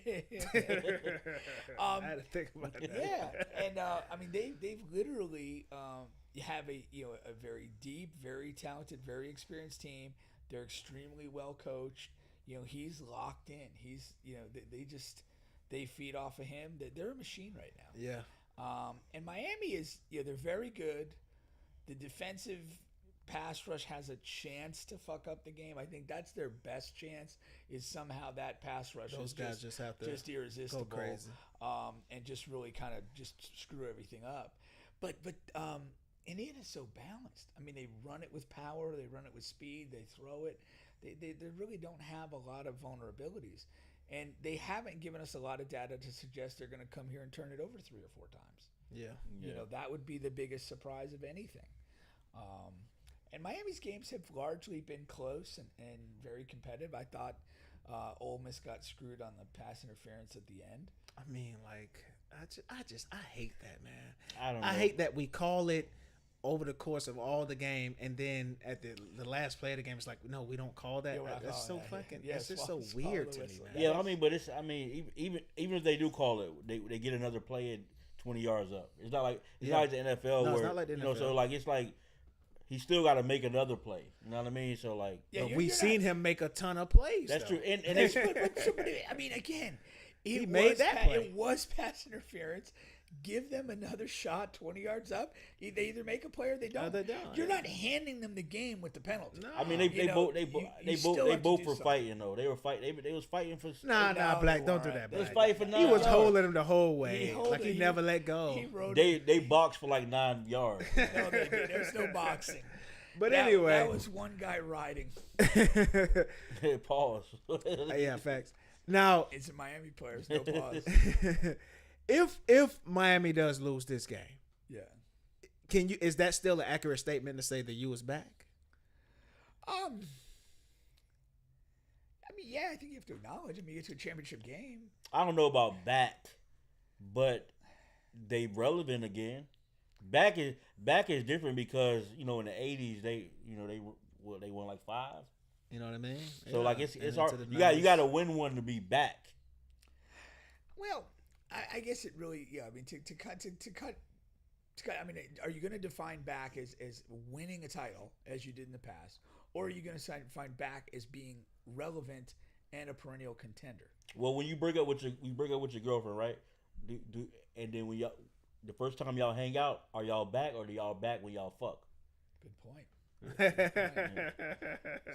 had to think about that. Yeah, and they've literally have a very deep, very talented, very experienced team. They're extremely well coached. He's locked in. He's they feed off of him. They're a machine right now. Yeah. And Miami is, they're very good. The defensive pass rush has a chance to fuck up the game. I think that's their best chance, is somehow that pass rush. Those guys just have to irresistible, go crazy. And just really kind of just screw everything up. But Indiana's so balanced. I mean, they run it with power, they run it with speed, they throw it. They really don't have a lot of vulnerabilities. And they haven't given us a lot of data to suggest they're going to come here and turn it over 3 or 4 times. Yeah. That would be the biggest surprise of anything. And Miami's games have largely been close and very competitive. I thought Ole Miss got screwed on the pass interference at the end. I mean, I hate that, man. I don't know. I hate that we call it over the course of all the game, and then at the last play of the game, it's like, no, we don't call that. That's so fucking. It's just so weird to me, man. Yeah, even if they do call it, they get another play at 20 yards up. It's not like the NFL No, where it's not like the NFL. So it's like he still got to make another play. You know what I mean? So like, we've seen him make a ton of plays. That's though. true. And I mean, again, he made that play. It was pass interference. Give them another shot 20 yards up. They either make a play or they don't. They don't. You're not handing them the game with the penalty. No. I mean, they both were fighting though. They were fighting. They was fighting for. Nah, Black, don't do that. They was Black. fighting for 9 He was yards. holding him the whole way, he never let go. They boxed for like 9 yards. No, they did. There's no boxing. But anyway, that was one guy riding. Pause. Yeah, facts. Now It's a Miami players. No pause. if Miami does lose this game, Yeah. is that still an accurate statement to say the U is back? I mean, yeah, I think you have to acknowledge. I mean, you get to a championship game. I don't know about back, but they relevant again. Back is different because in the 80s they won like 5. You know what I mean? So Yeah. like it's And hard. into the You 90s. got to win one to be back. Well, I guess it really, yeah. I mean, to cut. I mean, are you going to define back as winning a title as you did in the past, or are you going to define back as being relevant and a perennial contender? Well, when you break up with your girlfriend, right? And then when the first time y'all hang out, are y'all back or do y'all back when y'all fuck? Good point.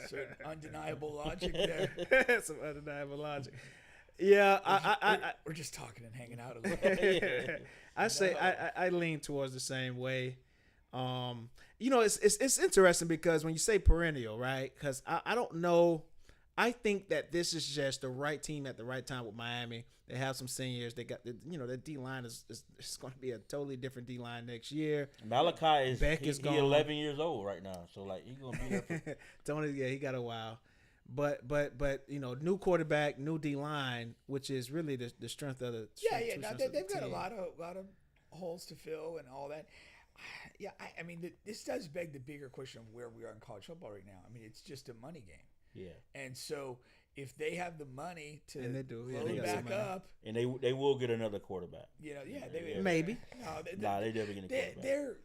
Certain undeniable logic there. Some undeniable logic. Yeah, We're just talking and hanging out a little bit. I lean towards the same way. It's interesting because when you say perennial, right? Because I don't know. I think that this is just the right team at the right time with Miami. They have some seniors. They got the D line is going to be a totally different D line next year. Malachi is Beck is he gone. 11 years old right now, so like he's gonna be there. For, Tony, yeah, he got a while. But new quarterback, new D line, which is really the strength of the Now they've got a lot of holes to fill and all that. Yeah, I mean, this does beg the bigger question of where we are in college football right now. I mean, it's just a money game. Yeah, and so if they have the money to and they do, load back up, and they will get another quarterback. Maybe. They definitely get a quarterback.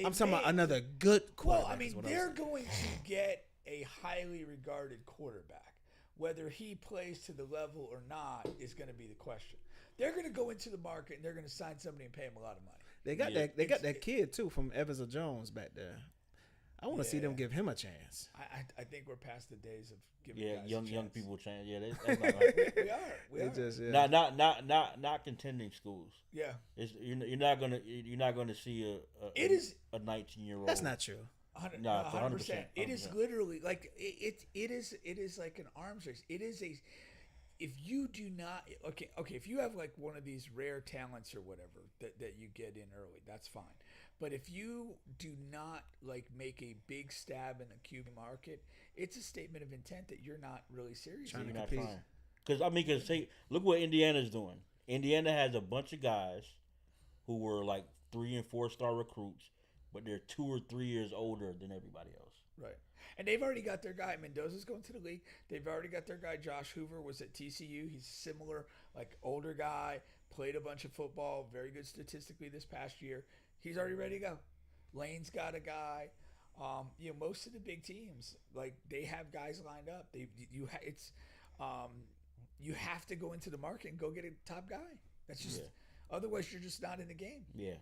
I'm talking about another good quarterback. Well, I mean, they're going to get a highly regarded quarterback. Whether he plays to the level or not is going to be the question. They're going to go into the market and they're going to sign somebody and pay him a lot of money. They got that kid too from Evans or Jones back there. I want to see them give him a chance. I think we're past the days of giving guys young people chance. Yeah, that's not right. we are. Just, Not contending schools. Yeah, you're not gonna see a 19-year-old. That's not true. 100%. It is literally like it is like an arms race. It is a. If you do not if you have like one of these rare talents or whatever that you get in early, that's fine. But if you do not like make a big stab in the QB market, it's a statement of intent that you're not really serious. Trying to not compete. Because look what Indiana's doing. Indiana has a bunch of guys who were like 3 and 4 star recruits, but they're 2 or 3 years older than everybody else. Right. And they've already got their guy. Mendoza's going to the league. They've already got their guy. Josh Hoover was at TCU. He's similar, like older guy, played a bunch of football, very good statistically this past year. He's already ready to go. Lane's got a guy. Most of the big teams, like they have guys lined up. You have to go into the market and go get a top guy. That's just otherwise you're just not in the game. Yeah.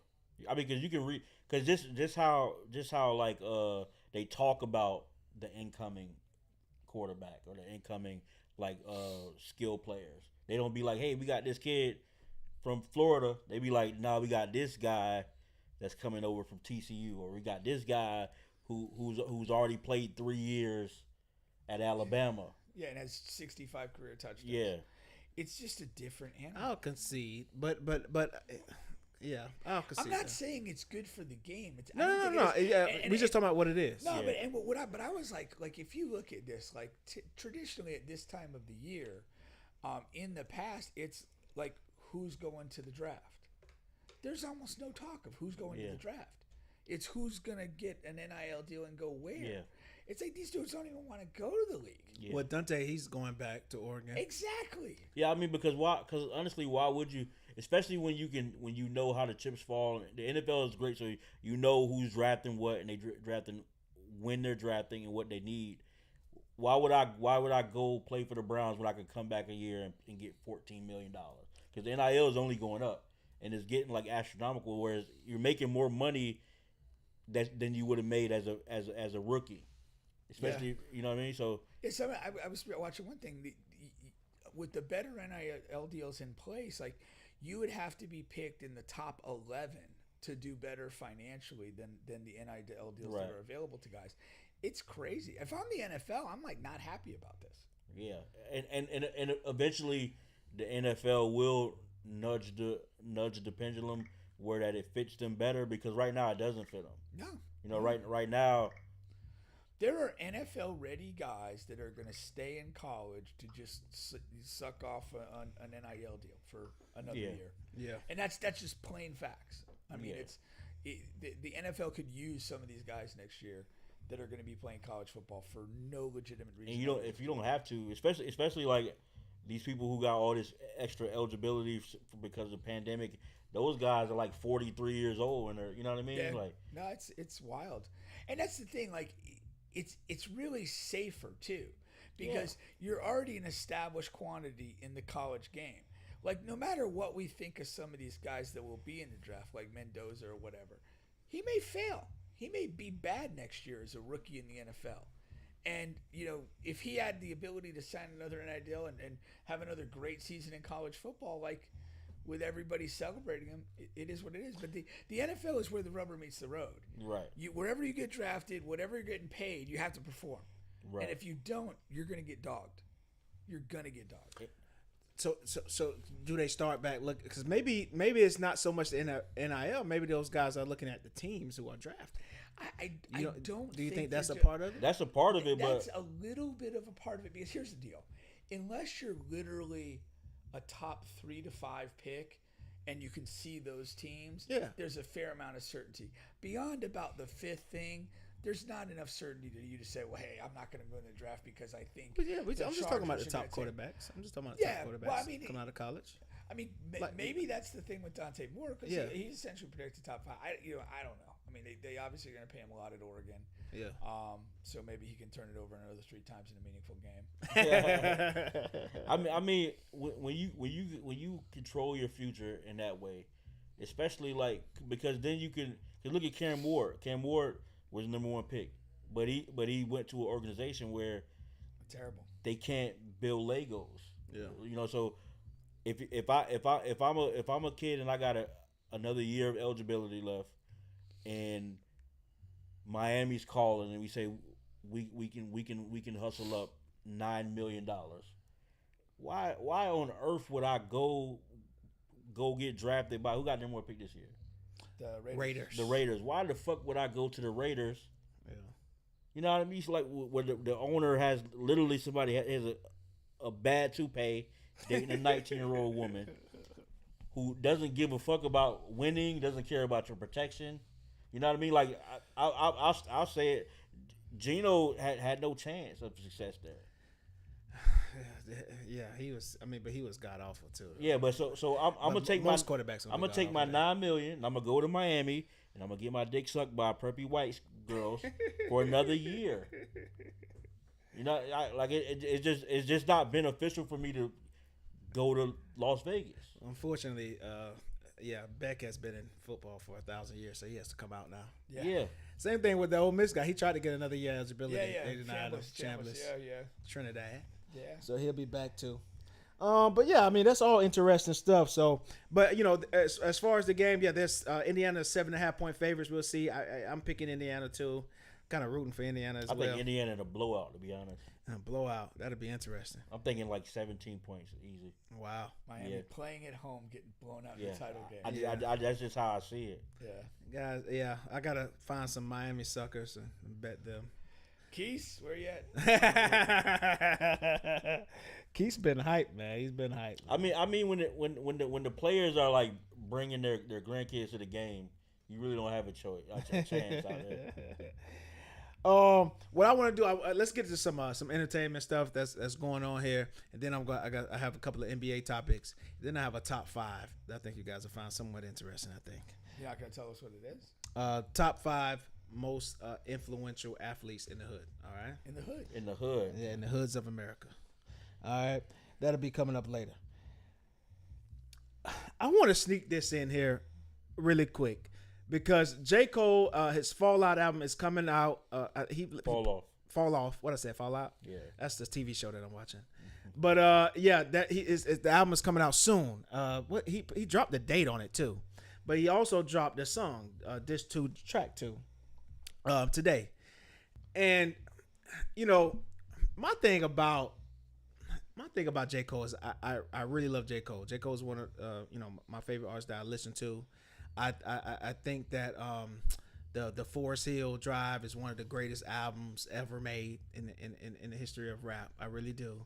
I mean, because you can because just how like they talk about the incoming quarterback or the incoming like skill players. They don't be like, hey, we got this kid from Florida. They be like, no, we got this guy that's coming over from TCU, or we got this guy who's already played 3 years at Alabama. Yeah, and has 65 career touchdowns. Yeah, it's just a different animal. I'll concede, but yeah, I'll concede. I'm not saying it's good for the game. It's no. Yeah, we just talking about what it is. No, but I was like if you look at this, like traditionally at this time of the year, in the past, it's like who's going to the draft. There's almost no talk of who's going to the draft. It's who's gonna get an NIL deal and go where. Yeah. It's like these dudes don't even want to go to the league. Yeah. Well, Dante, he's going back to Oregon. Exactly. Yeah, I mean, because honestly, why would you? Especially when you know how the chips fall. The NFL is great, so you know who's drafting what, and they drafting when they're drafting and what they need. Why would I go play for the Browns when I could come back a year and get $14 million? Because the NIL is only going up, and it's getting like astronomical. Whereas you're making more money than you would have made as a rookie, especially you know what I mean. So I was watching one thing with the better NIL deals in place, like. You would have to be picked in the top 11 to do better financially than the NIL deals that are available to guys. It's crazy. If I'm the NFL, I'm like not happy about this. Yeah, and eventually the NFL will nudge the pendulum where that it fits them better, because right now it doesn't fit them. No, right now. There are NFL ready guys that are going to stay in college to just suck off an NIL deal for another year. Yeah, and that's just plain facts. I mean, the NFL could use some of these guys next year that are going to be playing college football for no legitimate reason. And if you don't have to, especially like these people who got all this extra eligibility because of the pandemic, those guys are like 43 years old and they're, you know what I mean? Yeah. Like, no, it's wild, and that's the thing. Like. It's really safer too, because you're already an established quantity in the college game. Like no matter what we think of some of these guys that will be in the draft, like Mendoza or whatever, he may fail. He may be bad next year as a rookie in the NFL. And if he had the ability to sign another NIL deal and have another great season in college football, like with everybody celebrating him, it is what it is. But the NFL is where the rubber meets the road. Right. Wherever you get drafted, whatever you're getting paid, you have to perform. Right. And if you don't, you're going to get dogged. You're going to get dogged. So do they start back look? Because maybe it's not so much the NIL. Maybe those guys are looking at the teams who are drafted. I don't. Do you think that's a part of it? That's a part of it, that's a little bit of a part of it, because here's the deal: unless you're literally a top 3 to 5 pick, and you can see those teams, there's a fair amount of certainty. Beyond about the 5th thing, there's not enough certainty to you to say, well, hey, I'm not going to go in the draft because I think. But I'm just talking about the top quarterbacks. I'm just talking about the top quarterbacks coming out of college. I mean, Like- maybe that's the thing with Dante Moore because Yeah. he's essentially predicted top 5. I don't know. I mean, they obviously are going to pay him a lot at Oregon. Yeah. So maybe he can turn it over another 3 times in a meaningful game. I mean, when you control your future in that way, especially like because then you can look at Cam Ward. Cam Ward was the number 1 pick, but he went to an organization where Terrible. they can't build Legos. Yeah. You know, so if I'm a kid and I got another year of eligibility left, and Miami's calling and we say we can hustle up $9 million. Why on earth would I go get drafted by who got number 1 pick this year? The Raiders. The Raiders. Why the fuck would I go to the Raiders? Yeah. You know what I mean? It's like where the owner has literally somebody has a bad toupee dating a 19-year-old woman who doesn't give a fuck about winning, doesn't care about your protection. You know what I mean? Like I'll say it. Geno had no chance of success there. Yeah, he was. I mean, but he was god awful too. Yeah, but so I'm gonna take most quarterbacks. I'm gonna take my $9 million. And I'm gonna go to Miami and I'm gonna get my dick sucked by preppy white girls for another year. You know, it's just not beneficial for me to go to Las Vegas. Unfortunately, Beck has been in football for 1,000 years, so he has to come out now. Yeah. Same thing with the Ole Miss guy. He tried to get another year eligibility. Yeah. They denied him. Chambliss. Yeah. Trinidad. Yeah. So he'll be back too. But yeah, I mean that's all interesting stuff. So, but you know, as far as the game, yeah, there's Indiana 7.5 point favorites. We'll see. I'm picking Indiana too. Kind of rooting for Indiana as I well. think Indiana in a blowout, to be honest. Blowout. That'd be interesting. I'm thinking like 17 points, easy. Wow. Miami playing at home, getting blown out in the title game. That's just how I see it. Yeah. Guys, yeah, I gotta find some Miami suckers and bet them. Keith, where you at? Keith's been hyped, man. He's been hyped. I mean, when the players are like bringing their grandkids to the game, you really don't have a chance out there. What I want to do, let's get to some entertainment stuff that's going on here, and then I have a couple of NBA topics. Then I have a top 5 that I think you guys will find somewhat interesting. I think. You're not gonna tell us what it is? Top 5 most influential athletes in the hood. All right. In the hood. In the hood. Yeah, in the hoods of America. All right, that'll be coming up later. I want to sneak this in here really quick because J. Cole, his Fallout album is coming out. Fall Off. What I said, Fallout? Yeah. That's the TV show that I'm watching. But the album is coming out soon. He dropped the date on it too. But he also dropped the song, Dish 2, Track 2, today. And, you know, my thing about J. Cole is I really love J. Cole. J. Cole is one of my favorite artists that I listen to. I think that the Forest Hill Drive is one of the greatest albums ever made in the history of rap. I really do.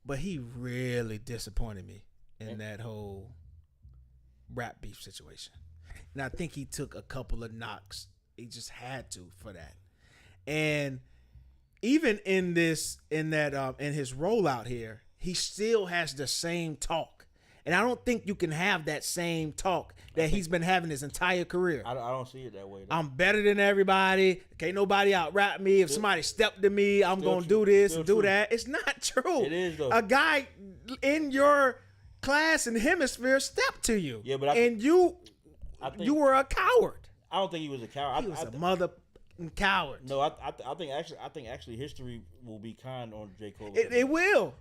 But he really disappointed me in that whole rap beef situation. And I think he took a couple of knocks. He just had to for that. And even in his rollout here, he still has the same talk. And I don't think you can have that same talk that he's been having his entire career. I don't see it that way, though. I'm better than everybody. Can't nobody out rap me. If somebody stepped to me, I'm going to do this and do that. It's not true. It is, though. A guy in your class and hemisphere stepped to you. Yeah, but you were a coward. I don't think he was a coward. He was a mother coward. No, I think actually history will be kind on J. Cole. It will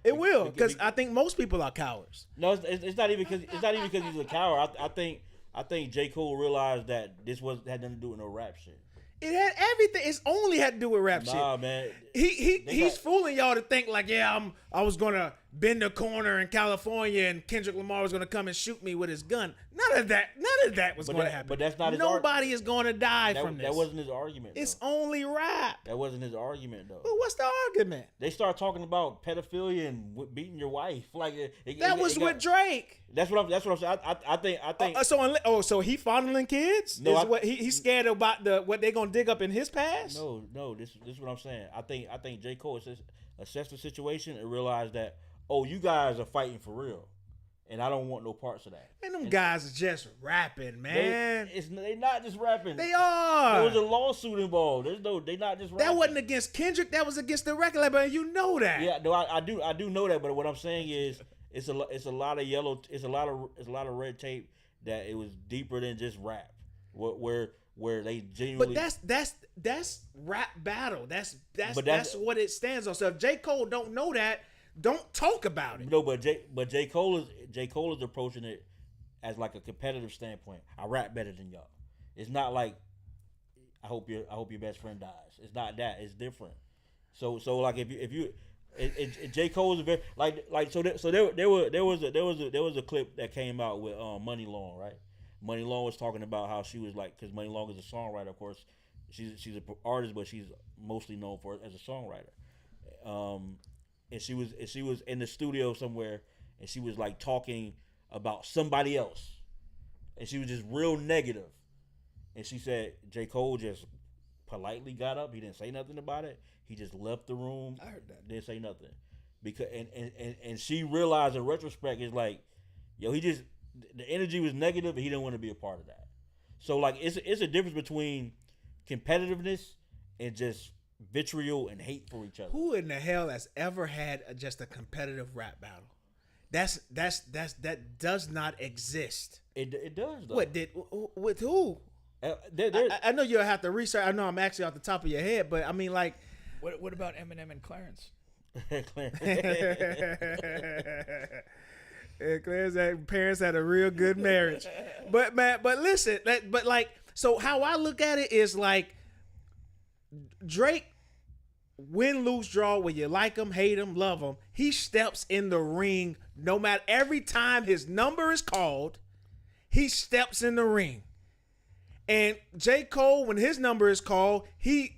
because I think most people are cowards. No, it's not even because he's a coward. I think J. Cole realized that this had nothing to do with no rap shit. It had everything. It's only had to do with rap shit. Nah, man. He's fooling y'all to think like, I was gonna bend a corner in California and Kendrick Lamar was gonna come and shoot me with his gun. None of that was gonna happen. But that's not his Nobody is gonna die from this. That wasn't his argument. It's though. only rap. That wasn't his argument though. But what's the argument? They start talking about pedophilia and beating your wife. Like that was with Drake. That's what I'm saying. I think. So he fondling kids? No, what he's scared about what they gonna dig up in his past? No. This is what I'm saying. I think J. Cole assessed the situation and realized that you guys are fighting for real, and I don't want no parts of that. And them guys are just rapping, man. They not just rapping. They are. There was a lawsuit involved. They not just rapping. That wasn't against Kendrick. That was against the record label, and you know that. Yeah, no, I do know that. But what I'm saying is, it's a lot of red tape that it was deeper than just rap. Where they genuinely. But that's rap battle. That's what it stands on. So if J. Cole don't know that, don't talk about it. No, but J. Cole is approaching it as like a competitive standpoint. I rap better than y'all. It's not like I hope your best friend dies. It's not that. It's different. So like if you J. Cole is very there was a clip that came out with Money Long, right? Money Long was talking about how she was like, because Money Long is a songwriter, of course. She's an artist, but she's mostly known for it as a songwriter. And she was in the studio somewhere, and she was like talking about somebody else, and she was just real negative. And she said J. Cole just politely got up. He didn't say nothing about it. He just left the room. I heard that. Didn't say nothing because and she realized in retrospect, it's like, yo, the energy was negative, and he didn't want to be a part of that. So like it's a difference between competitiveness and just vitriol and hate for each other. Who in the hell has ever had just a competitive rap battle? That does not exist. It does though. With who? I know you'll have to research. I know I'm actually off the top of your head, but I mean, like, what about Eminem and Clarence? Clarence parents had a real good marriage, but listen, so how I look at it is like Drake, win, lose, draw, whether you like him, hate him, love him, he steps in the ring no matter, every time his number is called, he steps in the ring. And J. Cole, when his number is called, he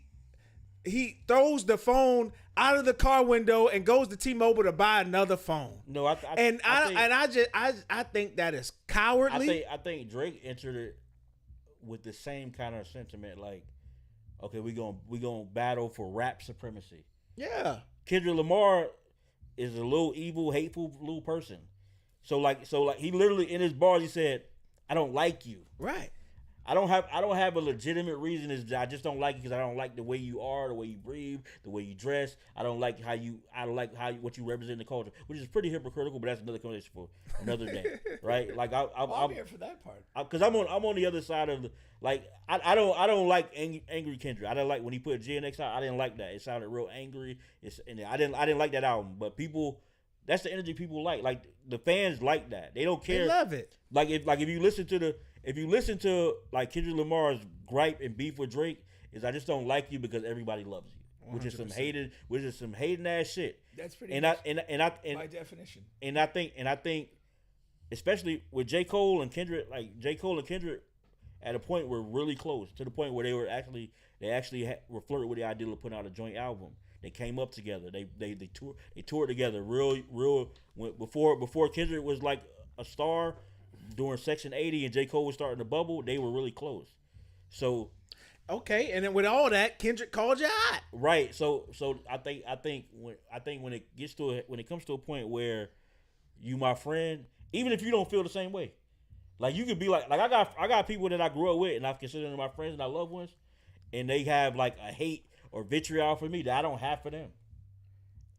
throws the phone out of the car window and goes to T-Mobile to buy another phone. No, I think that is cowardly. I think Drake entered it with the same kind of sentiment, like, okay, we gonna battle for rap supremacy. Yeah. Kendrick Lamar is a little evil, hateful little person. So like he literally in his bars he said, "I don't like you." Right. I don't have a legitimate reason. I just don't like you because I don't like the way you are, the way you breathe, the way you dress. I don't like what you represent in the culture, which is pretty hypocritical. But that's another conversation for another day, right? Like I'm here for that part because I'm on the other side of the I don't like angry Kendrick. I didn't like when he put GNX out. I didn't like that. It sounded real angry. I didn't like that album. But people, that's the energy people like. Like the fans like that. They don't care. They love it. If you listen to like Kendrick Lamar's gripe and beef with Drake, is I just don't like you because everybody loves you, 100%. which is some hating ass shit. That's pretty. And by definition. And I think, especially with J. Cole and Kendrick, like J. Cole and Kendrick, at a point were really close to the point where they were were flirting with the idea of putting out a joint album. They came up together. They toured together real before Kendrick was like a star. During Section 80 and J. Cole was starting to bubble, they were really close. So, okay, and then with all that, Kendrick called you hot. Right. So I think when it comes to a point where you my friend, even if you don't feel the same way, like you could be like I got people that I grew up with and I've considered them my friends and I love ones, and they have like a hate or vitriol for me that I don't have for them,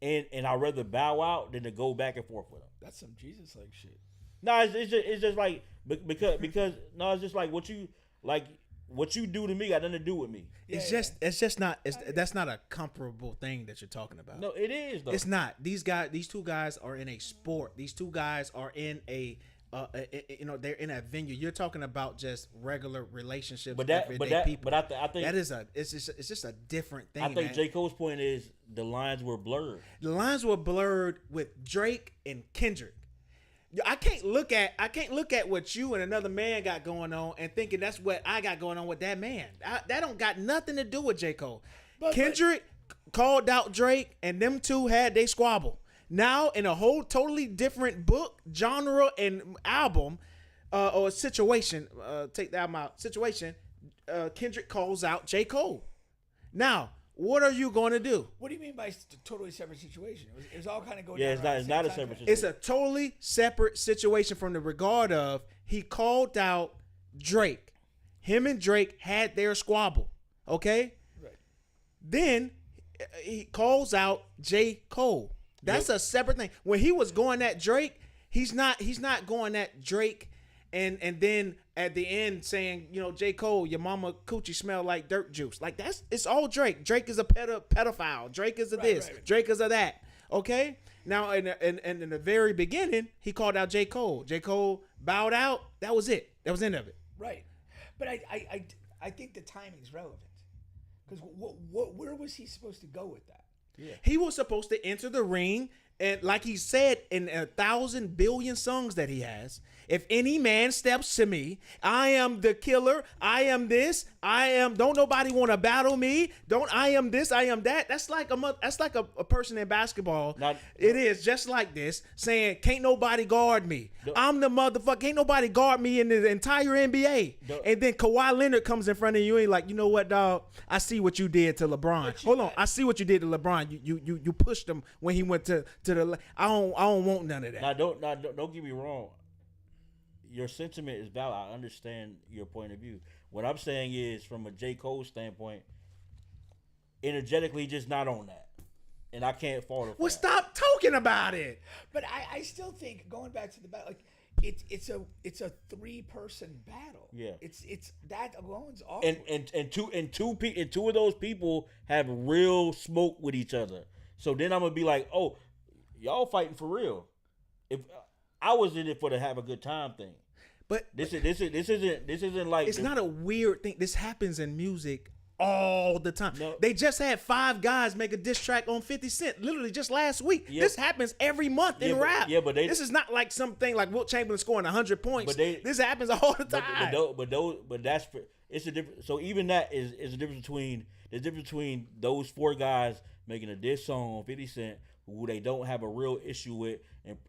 and I'd rather bow out than to go back and forth with them. That's some Jesus like shit. No, it's just like because no, it's just like what you do to me got nothing to do with me. That's not a comparable thing that you're talking about. No, it is though. It's not. These two guys are in a sport. These two guys are in they're in a venue. You're talking about just regular relationships. But I think it's just a different thing. I think J. Cole's point is the lines were blurred. The lines were blurred with Drake and Kendrick. I can't look at what you and another man got going on and thinking that's what I got going on with that man. That don't got nothing to do with J. Cole. Kendrick called out Drake, and them two had they squabble. Now in a whole totally different book, genre, and album or situation. Take the album out. Situation. Kendrick calls out J. Cole. Now, what are you going to do? What do you mean by totally separate situation? It was all kind of going. Yeah, down it's around not the a same separate time. It's a totally separate situation from the regard of he called out Drake. Him and Drake had their squabble. Okay? Right. Then he calls out J. Cole. That's a separate thing. When he was going at Drake, he's not going at Drake and then at the end saying, you know, J. Cole, your mama coochie smell like dirt juice. Like it's all Drake. Drake is a pedophile. Drake is a this. right. Drake is a that. Okay? Now in the very beginning, he called out J. Cole. J. Cole bowed out. That was it. That was the end of it. Right. But I think the timing's relevant. Because where was he supposed to go with that? Yeah. He was supposed to enter the ring, and like he said in 1,000 billion songs that he has, if any man steps to me, I am the killer. I am this. I am. Don't nobody want to battle me. Don't. I am this. I am that. That's like a person in basketball. It is just like this saying, "Can't nobody guard me. I'm the motherfucker. Can't nobody guard me in the entire NBA." And then Kawhi Leonard comes in front of you, and you're like, you know what, dog? I see what you did to LeBron. Hold on, I see what you did to LeBron. You pushed him when he went to the. I don't want none of that. Now don't get me wrong. Your sentiment is valid. I understand your point of view. What I'm saying is, from a J. Cole standpoint, energetically, just not on that, and I can't fault him. Well, stop talking about it. But I still think, going back to the battle, like it's a 3-person battle. Yeah. It's that alone's awkward. And two of those people have real smoke with each other. So then I'm gonna be like, oh, y'all fighting for real. If I was in it for the have a good time thing. But This isn't like it's not a weird thing. This happens in music all the time. No. They just had 5 guys make a diss track on 50 Cent literally just last week. Yeah. This happens every month in rap. But this is not like something like Wilt Chamberlain scoring 100 points. This happens all the time. But that's it's a different. So even that is a difference between those 4 guys making a diss song on 50 Cent who they don't have a real issue with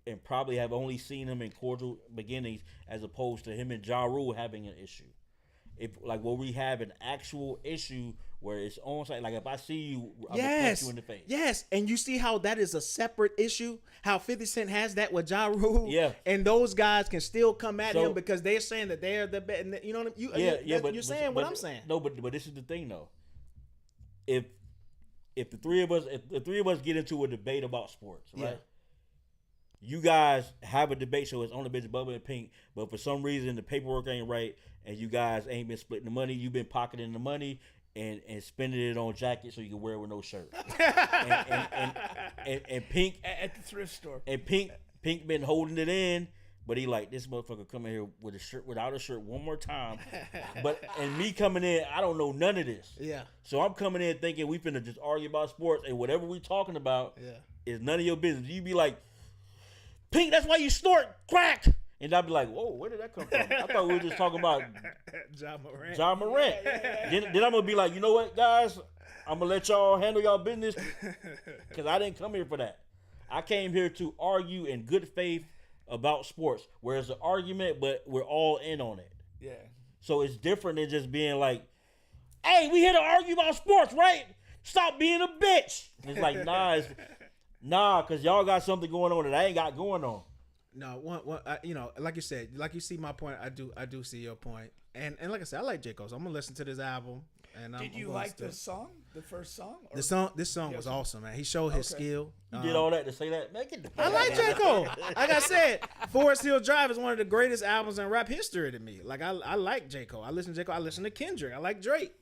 and probably have only seen him in cordial beginnings, as opposed to him and Ja Rule having an issue. If like where we have an actual issue where it's on site, like if I see you, I'm gonna punch you in the face. Yes, and you see how that is a separate issue. How 50 Cent has that with Ja Rule. Yeah. And those guys can still come at him because they're saying that they're the best. You know what you're saying what I'm saying. No, but this is the thing though. If the three of us get into a debate about sports, right? Yeah. You guys have a debate show. It's on the bitch Bubba and Pink, but for some reason the paperwork ain't right, and you guys ain't been splitting the money. You've been pocketing the money and spending it on jackets so you can wear it with no shirt. and Pink at the thrift store. And Pink been holding it in, but he like, this motherfucker coming here with a shirt without a shirt one more time. And me coming in, I don't know none of this. Yeah. So I'm coming in thinking we finna just argue about sports, and whatever we talking about is none of your business. You be like, Pink, that's why you snort crack. And I'd be like, whoa, where did that come from? I thought we were just talking about Ja Morant. Then I'm going to be like, you know what, guys? I'm going to let y'all handle y'all business because I didn't come here for that. I came here to argue in good faith about sports, where it's an argument, but we're all in on it. Yeah. So it's different than just being like, hey, we here to argue about sports, right? Stop being a bitch. And it's like, nah, because y'all got something going on that I ain't got going on. No, like you said, like you see my point. I do see your point, and like I said, I like J. Cole. So I'm gonna listen to this album. And did you like the song, the first song? Or? This song was awesome, man. He showed his skill. You did all that to say that, make it. I like J. Cole. Like I said, Forest Hill Drive is one of the greatest albums in rap history to me. Like I like J. Cole. I listen to J. Cole. I listen to Kendrick. I like Drake.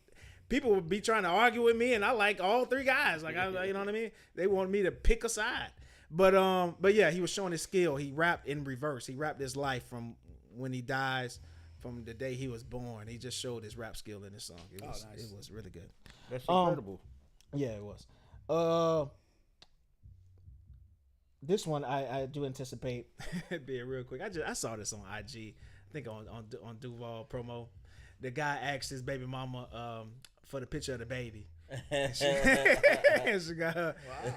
People would be trying to argue with me, and I like all 3 guys. Like you know what I mean? They wanted me to pick a side. But yeah, he was showing his skill. He rapped in reverse. He rapped his life from when he dies, from the day he was born. He just showed his rap skill in this song. It was really good. That's incredible. Yeah, it was. This one I do anticipate being real quick. I saw this on IG. I think on Duval promo. The guy asked his baby mama for the picture of the baby. She got her. Wow.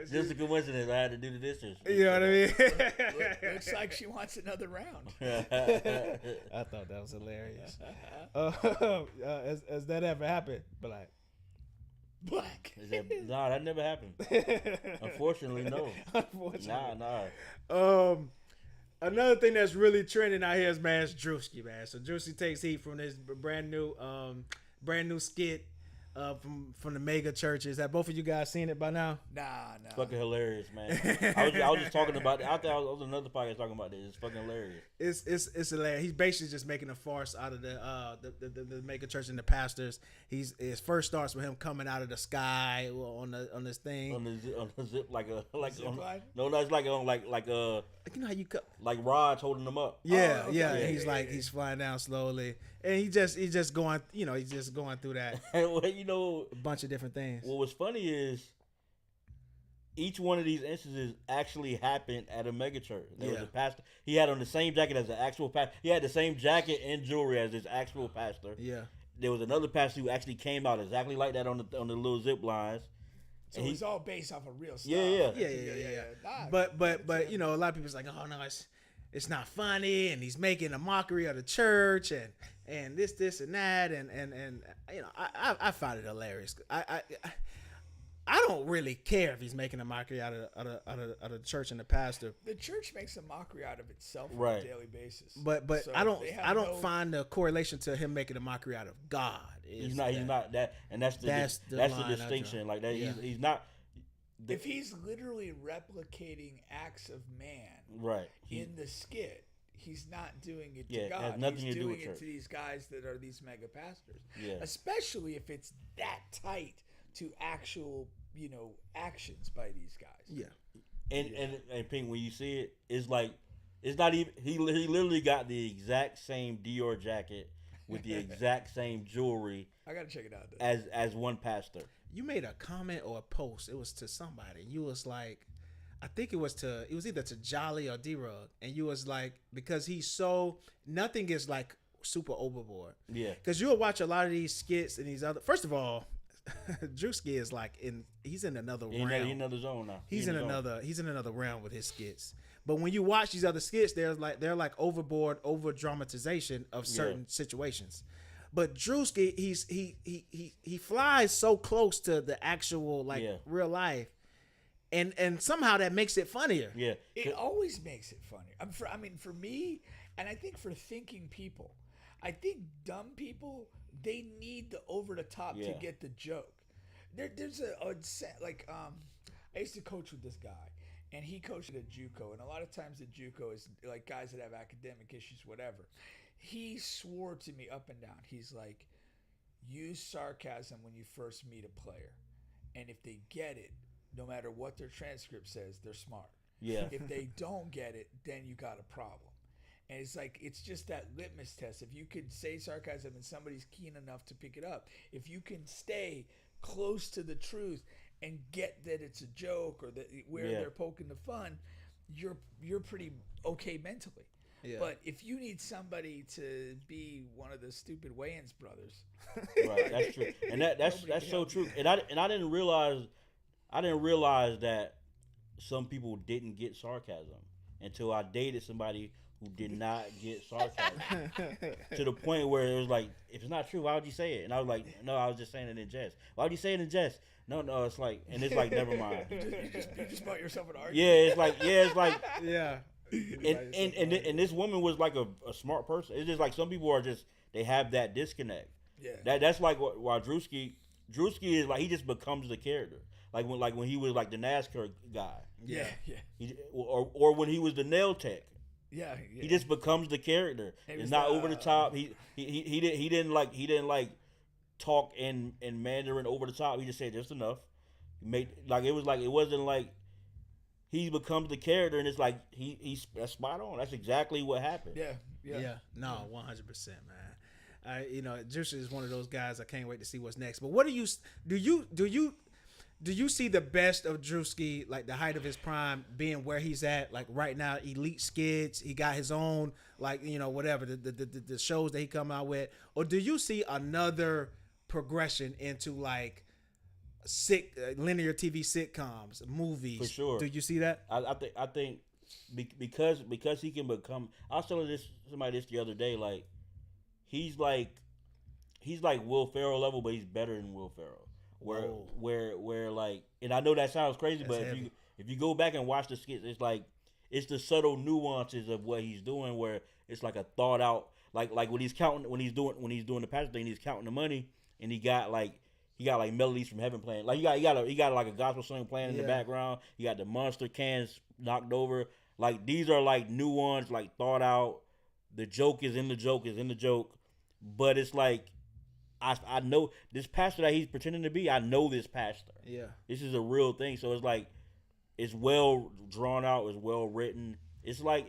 Just a coincidence. I had to do the dishes. You know what I mean? Looks like she wants another round. I thought that was hilarious. Has that ever happened? But like, Black. Is that, nah, that never happened. Unfortunately, no. Unfortunately. Nah. Another thing that's really trending out here is Druski, man. So Druski takes heat from this brand new skit from the mega churches. Have both of you guys seen it by now? Nah. It's fucking hilarious, man. I was just talking about it. I thought I was on another podcast talking about this. It's fucking hilarious. It's hilarious. He's basically just making a farce out of the mega church and the pastors. His first starts with him coming out of the sky on this thing. On the zip like Zip on, line? no, it's like on like You know how you cut? like rods holding them up. Yeah, okay. yeah. Yeah, He's yeah, like yeah. he's flying down slowly, and he's just going through that Well, you know, a bunch of different things. what was funny is each one of these instances actually happened at a megachurch. There was Yeah. a pastor. He had on the same jacket as the actual pastor. He had the same jacket and jewelry as his actual pastor. Yeah, There was another pastor who actually came out exactly like that on the little zip lines. So And it's all based off of real stuff. Yeah. yeah. Nah, But you know, a lot of people's like, oh no, it's not funny, and he's making a mockery of the church, and this and that, and you know, I find it hilarious. I don't really care if he's making a mockery out of the church and the pastor, the church makes a mockery out of itself on Right. a daily basis. but So I don't they have find the correlation to him making a mockery out of God. He's not that, and that's the line I distinction. draw. Like that, Yeah. he's not If he's literally replicating acts of man right. in the skit, he's not doing it to Yeah, it God. has nothing he's to do doing with it church. to these guys that are these mega pastors. Yeah. Especially if it's that tight to actual, actions by these guys. Yeah, And Pink, when you see it, it's like it's not even. He literally got the exact same Dior jacket with the exact same jewelry I gotta check it out. Though. as one pastor. you made a comment or a post. It was to somebody. You was like, I think it was either to Jolly or D-Rug, and you was like, because nothing is like super overboard. Yeah. Because you'll watch a lot of these skits and these other. First of all, Druski is like he's in another He's realm. in another zone now. He's in his zone. another realm with his skits. But when you watch these other skits, they're like overboard, over dramatization of certain situations. But Druski, he flies so close to the actual real life, and somehow that makes it funnier. Yeah. It always makes it funny. For me, and I think for thinking people, I think dumb people, they need the over the top to get the joke. There's I used to coach with this guy, and he coached at JUCO, and a lot of times the JUCO is like guys that have academic issues, whatever. He swore to me up and down. He's like, use sarcasm when you first meet a player, and if they get it, no matter what their transcript says, they're smart. Yeah. If they don't get it, then you got a problem. And it's like, it's just that litmus test. If you could say sarcasm and somebody's keen enough to pick it up, if you can stay close to the truth and get that it's a joke or that where they're poking the fun, you're pretty okay mentally. Yeah. But if you need somebody to be one of the stupid Wayans brothers, Right. That's true. And that's so true. And I didn't realize that some people didn't get sarcasm until I dated somebody who did not get sarcasm to the point where it was like, if it's not true, why would you say it? And I was like, no, I was just saying it in jest. Why would you say it in jest? No, it's like, and it's like, never mind. you just bought yourself an argument. Yeah, it's like, Yeah. and this woman was like a smart person. It's just like some people are just, they have that disconnect. Yeah. That's like why Druski is like, he just becomes the character. Like when he was like the NASCAR guy. Yeah. Or when he was the nail tech. Yeah. He just becomes the character. It It's was not over the top. He didn't like talk in Mandarin over the top. He just said just enough. It wasn't like he becomes the character, and it's like he's that's spot on. That's exactly what happened. Yeah. No, 100%, man. Juice is one of those guys. I can't wait to see what's next. But what do you see the best of Druski, like the height of his prime, being where he's at, like right now, elite skits? He got his own, whatever the shows that he come out with, or do you see another progression into like linear TV sitcoms, movies? For sure. Do you see that? I think because he can become. I was telling somebody this the other day. Like he's like Will Ferrell level, but he's better than Will Ferrell. Whoa. where like, and I know that sounds crazy, That's but heavy. if you go back and watch the skits, it's like it's the subtle nuances of what he's doing, where it's like a thought out, like when he's doing the pastor thing, he's counting the money, and he got like melodies from heaven playing, like he got like a gospel song playing in the background. You got the monster cans knocked over, like these are like nuanced, like thought out. The joke is in the joke, but it's like I know this pastor that he's pretending to be. I know this pastor. Yeah. This is a real thing. So it's like it's well drawn out. It's well written. It's like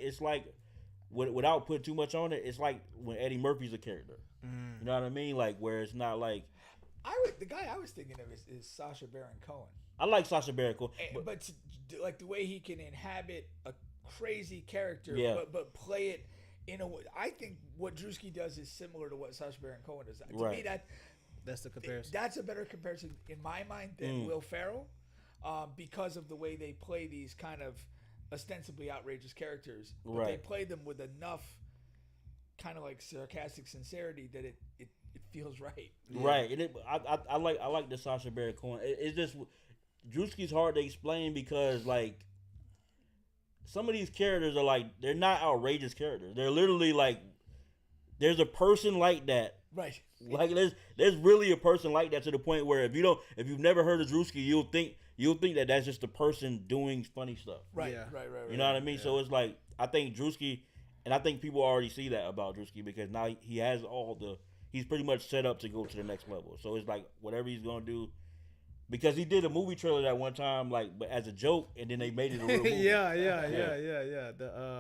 without putting too much on it. It's like when Eddie Murphy's a character. You know what I mean? Like where it's not like the guy I was thinking of is Sacha Baron Cohen. I like Sacha Baron Cohen, But like the way he can inhabit a crazy character, Yeah. but play it in a way. I think what Druski does is similar to what Sacha Baron Cohen does. To me, Right. That's the comparison. that's a better comparison in my mind than Will Ferrell, because of the way they play these kind of ostensibly outrageous characters, but they Right. play them with enough kind of like sarcastic sincerity that it feels right. Right. And I like the Sacha Baron Cohen. It's just Druski's hard to explain because like some of these characters are like they're not outrageous characters. They're literally like there's a person like that. Right. Like there's really a person like that to the point where if you've never heard of Druski, you'll think that that's just a person doing funny stuff. Right. Yeah. Right. You know what I mean? So it's like I think Druski, and I think people already see that about Druski because now he has he's pretty much set up to go to the next level. So it's like whatever he's gonna do, because he did a movie trailer that one time, like but as a joke, and then they made it a real movie. yeah.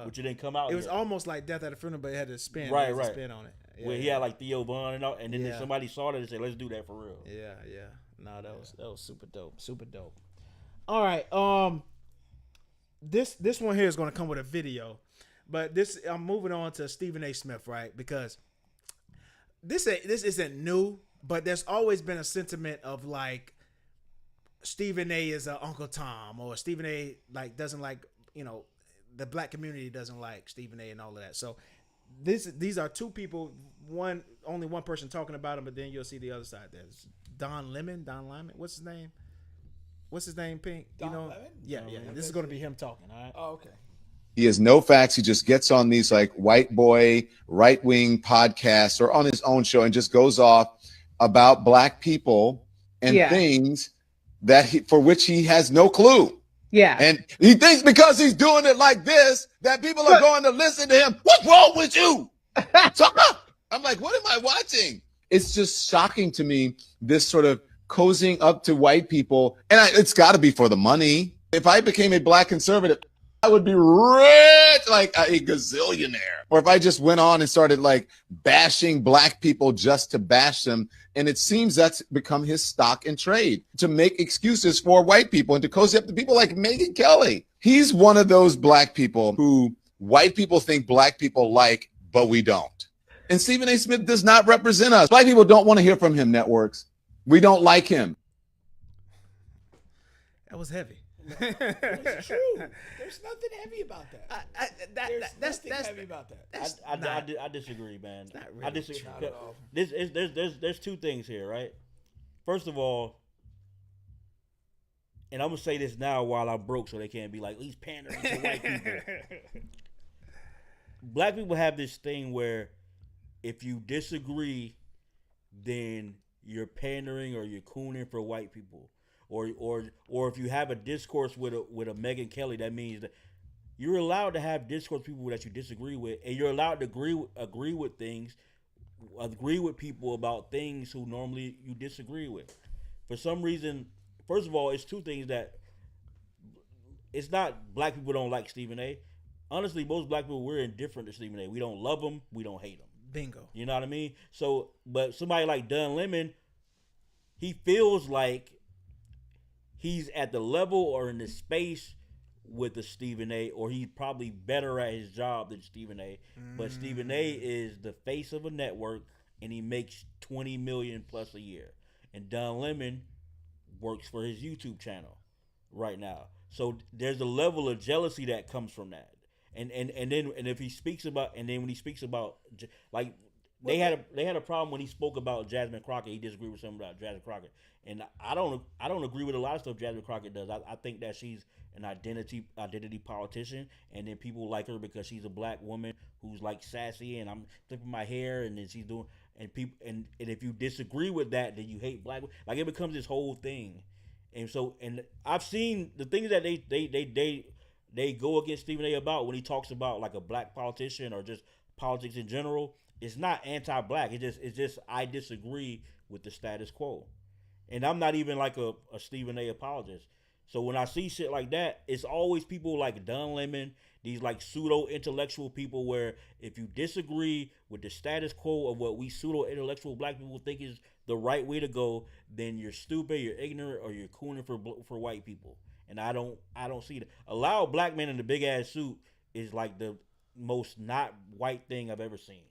Which it didn't come out. It was yet. almost like Death at a Funeral, but it had a spin. Right, It has a right. spin on it. Yeah, where he had like Theo Von and all, and then Yeah. somebody saw that and said, "Let's do that for real." Yeah. No, that was super dope. Super dope. All right. This one here is going to come with a video, but I'm moving on to Stephen A. Smith, right? Because this isn't new, but there's always been a sentiment of like Stephen A. is a Uncle Tom, or Stephen A. like doesn't like, the black community doesn't like Stephen A. and all of that. So these are two people, only one person talking about him, but then you'll see the other side. There's Don Lemon. What's his name? Pink? Don Lemon? Yeah. This is going to be him talking. All right. Oh, okay. He has no facts. He just gets on these like white boy, right wing podcasts or on his own show and just goes off about black people and things for which he has no clue. Yeah. And he thinks because he's doing it like this, that people are going to listen to him. What's wrong with you? Shut up. I'm like, what am I watching? It's just shocking to me, this sort of cozying up to white people. And it's got to be for the money. If I became a black conservative, I would be rich, like a gazillionaire. Or if I just went on and started like bashing black people just to bash them. And it seems that's become his stock and trade, to make excuses for white people and to cozy up to people like Megyn Kelly. He's one of those black people who white people think black people like, but we don't. And Stephen A. Smith does not represent us. Black people don't want to hear from him, networks. We don't like him. That was heavy. It's true. There's nothing heavy about that. There's nothing heavy about that. I disagree, man. not really I disagree. Not at all. There's two things here, right? First of all, and I'm gonna say this now while I'm broke, so they can't be like, he's pandering to white people. Black people have this thing where if you disagree, then you're pandering or you're cooning for white people. Or if you have a discourse with a Megyn Kelly, that means that you're allowed to have discourse with people that you disagree with, and you're allowed to agree with things, agree with people about things who normally you disagree with. For some reason, first of all, it's two things that it's not black people don't like Stephen A. Honestly, most black people, we're indifferent to Stephen A. We don't love him, we don't hate him. Bingo. You know what I mean? So, but somebody like Don Lemon, he feels like he's at the level or in the space with the Stephen A, or he's probably better at his job than Stephen A. But Stephen A is the face of a network, and he makes $20 million plus a year. And Don Lemon works for his YouTube channel right now. So there's a level of jealousy that comes from that. And then if he speaks about, and then when he speaks about, like they had a problem when he spoke about Jasmine Crockett. He disagreed with something about Jasmine Crockett, and I don't agree with a lot of stuff Jasmine Crockett does. I think that she's an identity politician, and then people like her because she's a black woman who's like sassy, and I'm flipping my hair, and then she's doing, and people, and if you disagree with that, then you hate black. Like it becomes this whole thing, and so, and I've seen the things that they go against Stephen A. about when he talks about like a black politician or just politics in general. It's not anti-black. It's just I disagree with the status quo, and I'm not even like a Stephen A. apologist. So when I see shit like that, it's always people like Don Lemon, these like pseudo intellectual people. Where if you disagree with the status quo of what we pseudo intellectual black people think is the right way to go, then you're stupid, you're ignorant, or you're cooning for white people. And I don't see that. A loud black man in a big ass suit is like the most not white thing I've ever seen.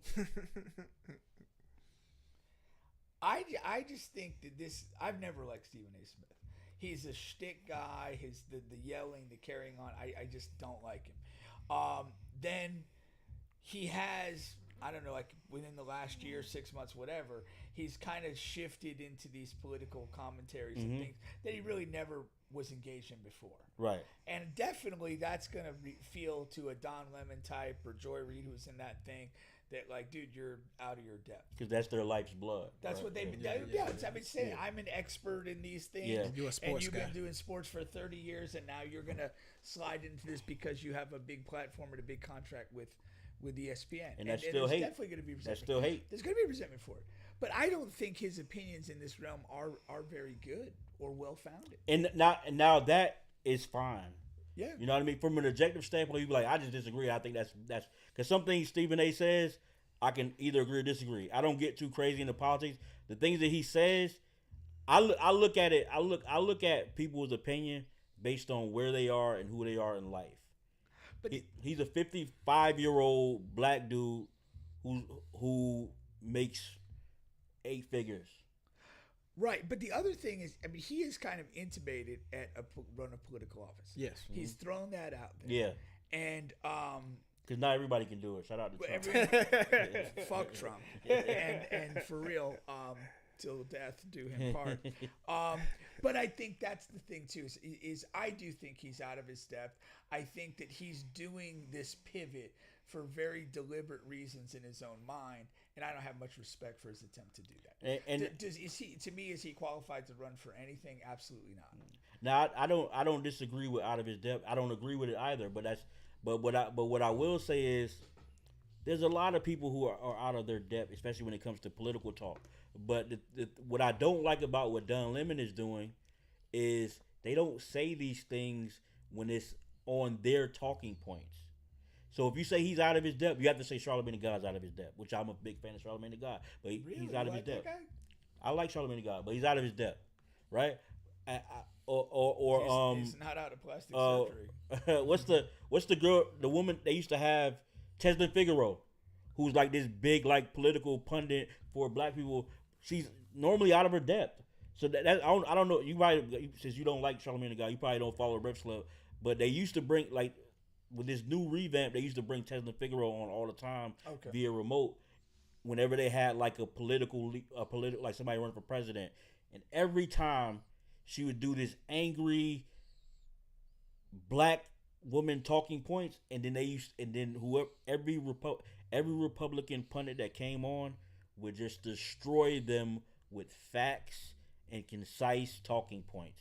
I just think that I've never liked Stephen A. Smith. He's a shtick guy. The yelling, the carrying on. I just don't like him. Then he has, I don't know, like within the last year, 6 months, whatever, he's kind of shifted into these political commentaries and things that he really never was engaged in before. Right. And definitely that's going to feel to a Don Lemon type or Joy Reid who's in that thing that like, dude, you're out of your depth. Because that's their life's blood. That's right. what they've been. I've been saying, I'm an expert in these things. Yeah. You're a sports and you've guy. been doing sports for 30 years, and now you're going to slide into this because you have a big platform and a big contract with ESPN. And that's still there's hate. definitely going to be resentment. That's still hate. There's going to be resentment for it. But I don't think his opinions in this realm are very good or well-founded. And now that is fine. Yeah. You know what I mean? From an objective standpoint, you be like, I just disagree. I think that's because some things Stephen A. says, I can either agree or disagree. I don't get too crazy into politics. The things that he says, I look at it. I look at people's opinion based on where they are and who they are in life. But He's a 55-year-old black dude who makes 8 figures. right. But the other thing is, I mean, he is kind of intimated at run a political office. Yes. He's thrown that out there. Yeah. And Because not everybody can do it. Shout out to Trump. fuck Trump. And for real, till death do him part. But I think that's the thing too. Is I do think he's out of his depth. I think that he's doing this pivot for very deliberate reasons in his own mind, and I don't have much respect for his attempt to do that. And Is he qualified to run for anything? Absolutely not. now I don't disagree with out of his depth. I don't agree with it either. But what I will say is there's a lot of people who are out of their depth, especially when it comes to political talk. But what I don't like about what Don Lemon is doing is they don't say these things when it's on their talking points. So if you say he's out of his depth, you have to say Charlamagne the God's out of his depth, which I'm a big fan of Charlamagne the God, but he's out of his depth. I like Charlamagne the God, but he's out of his depth, right? He's not out of plastic surgery. what's the woman they used to have, Tesla Figaro, who's like this big like political pundit for black people. She's normally out of her depth. So I don't know. You probably, since you don't like Charlamagne the God, you probably don't follow Breakfast Club. But they used to bring, like, with this new revamp, they used to bring Tesla Figaro on all the time via remote. Whenever they had like a political like somebody running for president, and every time she would do this angry black woman talking points, and then every Republican pundit that came on would just destroy them with facts and concise talking points.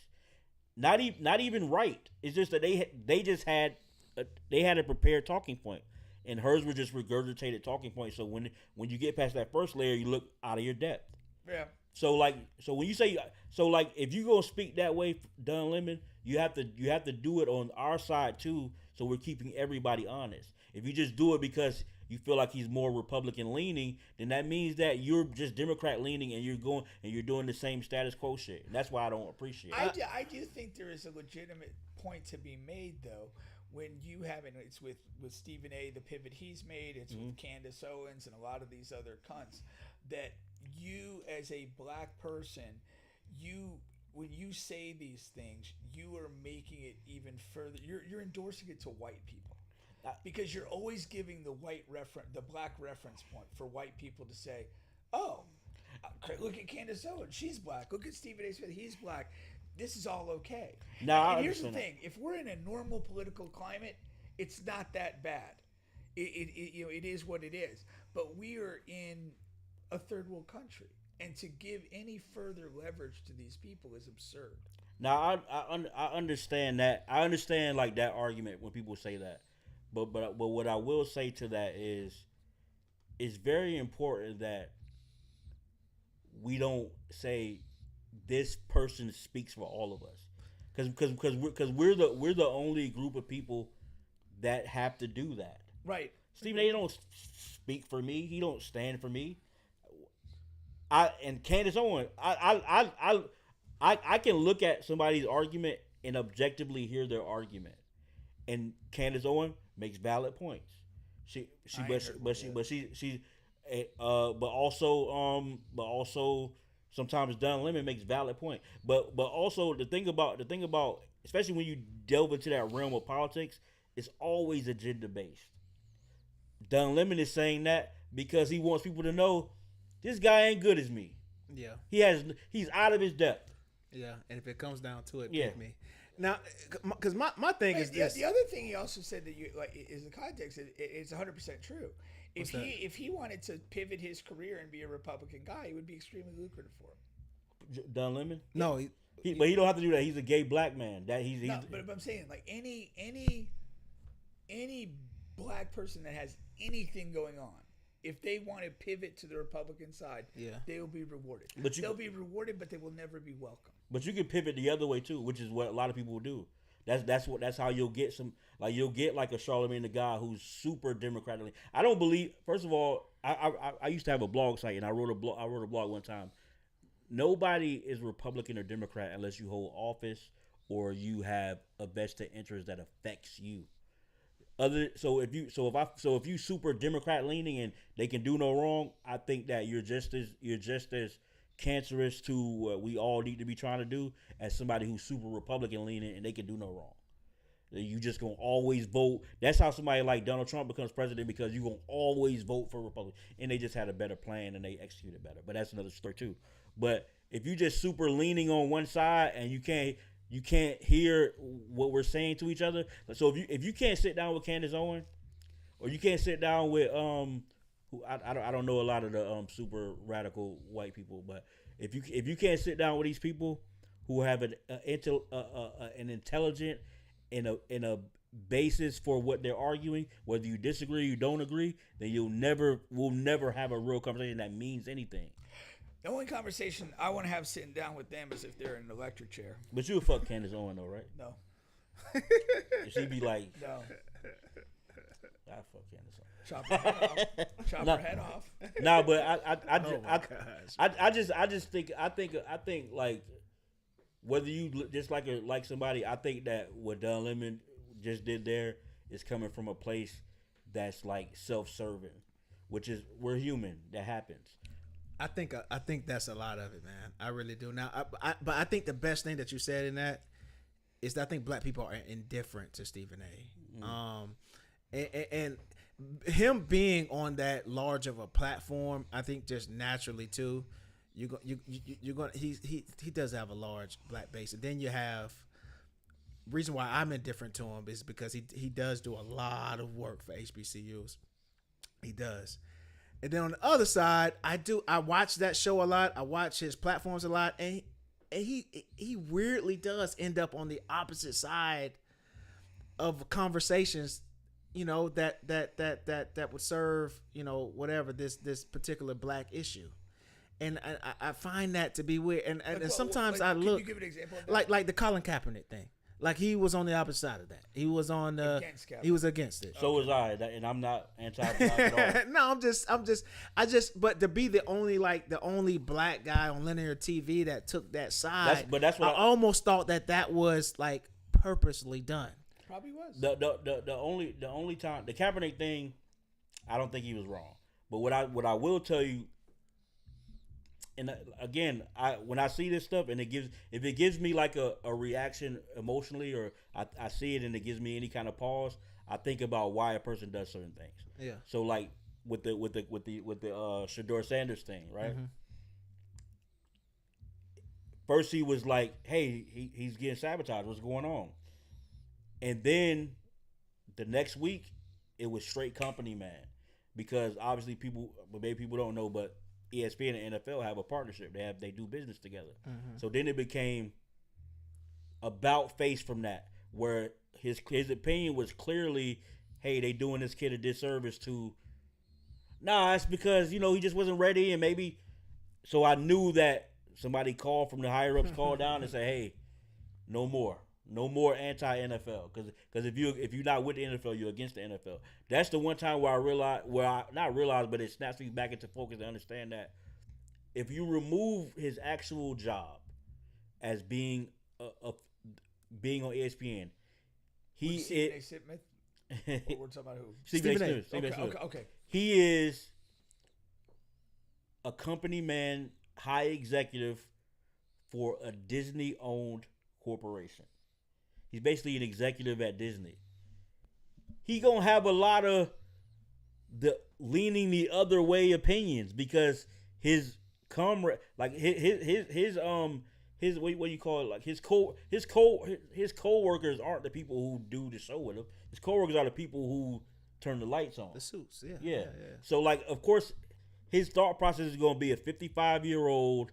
Not even right. It's just that they just had a prepared talking point, and hers were just regurgitated talking points. So when you get past that first layer, you look out of your depth. Yeah. So when you say if you gonna speak that way, Don Lemon, you have to do it on our side too. So we're keeping everybody honest. If you just do it because you feel like he's more Republican leaning, then that means that you're just Democrat leaning, and you're doing the same status quo shit. And that's why I don't appreciate it. I do think there is a legitimate point to be made though, when you have it. It's with Stephen A. the pivot he's made. It's with Candace Owens and a lot of these other cunts that you as a black person, when you say these things, you are making it even further. You're endorsing it to white people. because you're always giving the black reference point for white people to say, "Oh, look at Candace Owens, she's black. Look at Stephen A. Smith, he's black. This is all okay." Now, and here's the thing: if we're in a normal political climate, it's not that bad. It is what it is. But we are in a third world country, and to give any further leverage to these people is absurd. Now I understand that. I understand like that argument when people say that. But what I will say to that is it's very important that we don't say this person speaks for all of us. Because we're the only group of people that have to do that. Right. Stephen A. don't speak for me. He don't stand for me. And Candace Owens, I can look at somebody's argument and objectively hear their argument. And Candace Owens makes valid points. But also sometimes Don Lemon makes valid point. But also the thing about especially when you delve into that realm of politics, it's always agenda based. Don Lemon is saying that because he wants people to know this guy ain't good as me. Yeah. He's out of his depth. Yeah, and if it comes down to it, Yeah. pick me. Now, because my thing is this. The other thing he also said that is the context. It's 100% true. If he wanted to pivot his career and be a Republican guy, it would be extremely lucrative for him. Don Lemon? No, but he don't have to do that. He's a gay black man. But I'm saying like any black person that has anything going on, if they want to pivot to the Republican side, they will be rewarded. They'll be rewarded, but they will never be welcome. But you can pivot the other way too, which is what a lot of people will do. That's how you'll get you'll get like a Charlamagne the Guy who's super Democratic. I don't believe. First of all, I used to have a blog site and I wrote a blog one time. Nobody is Republican or Democrat unless you hold office or you have a vested interest that affects you. If you super Democrat leaning and they can do no wrong, I think that you're just as cancerous to what we all need to be trying to do as somebody who's super Republican leaning and they can do no wrong. You just gonna always vote. That's how somebody like Donald Trump becomes president, because you gonna always vote for Republican, and they just had a better plan and they executed better. But that's another story too. But if you just super leaning on one side and you can't hear what we're saying to each other. So if you can't sit down with Candace Owens, or you can't sit down with who I don't know a lot of the super radical white people, but if you can't sit down with these people who have an intelligent and a basis for what they're arguing, whether you disagree or you don't agree, then we'll never have a real conversation that means anything. The only conversation I want to have sitting down with them is if they're in an electric chair. But you'll fuck Candace Owens though, right? No. She'd be like, no. I fuck Candace Owens. Chop her head off. Chop her head off. Nah, but I just think like whether you just like somebody, I think that what Don Lemon just did there is coming from a place that's like self-serving, which is we're human. That happens. I think that's a lot of it, man. I really do. Now, but I think the best thing that you said in that is that I think black people are indifferent to Stephen A. And him being on that large of a platform, I think just naturally too, you're going he does have a large black base, and then you have reason why I'm indifferent to him is because he does do a lot of work for HBCUs. He does. And then on the other side, I watch that show a lot. I watch his platforms a lot, and he weirdly does end up on the opposite side of conversations, you know, that would serve, you know, whatever this particular black issue. And I find that to be weird. And sometimes I look, can you give an example of that? like the Colin Kaepernick thing. Like he was on the opposite side of that. He was on he was against it. So was I, and I'm not anti-black at all. No, but to be the only black guy on linear TV that took that side, that's what I almost thought that was like purposely done. Probably was. The only time the Kaepernick thing, I don't think he was wrong. But what I will tell you, and again, when I see this stuff and if it gives me like a reaction emotionally, or I see it and it gives me any kind of pause, I think about why a person does certain things. Yeah. So like with the Shador Sanders thing, right? Mm-hmm. First he was like, "Hey, he's getting sabotaged. What's going on?" And then the next week, it was straight company man, because obviously maybe people don't know, but ESPN and NFL have a partnership. They do business together. Mm-hmm. So then it became about face from that, where his opinion was clearly, "Hey, they doing this kid a disservice to." Nah, it's because he just wasn't ready, and maybe. So I knew that somebody called from the higher ups, called down and said, "Hey, no more anti-NFL, because if you're not with the NFL, you're against the NFL." That's the one time where not realized, but it snaps me back into focus to understand that if you remove his actual job as being being on ESPN, Stephen A. Smith. We're talking about who? Stephen A. Smith. Okay. He is a company man, high executive for a Disney-owned corporation. He's basically an executive at Disney. He gonna have a lot of the leaning the other way opinions, because his comrade, like his what do you call it? Like his co-workers aren't the people who do the show with him. His co-workers are the people who turn the lights on. The suits, yeah. Yeah. So like, of course, his thought process is going to be a 55-year-old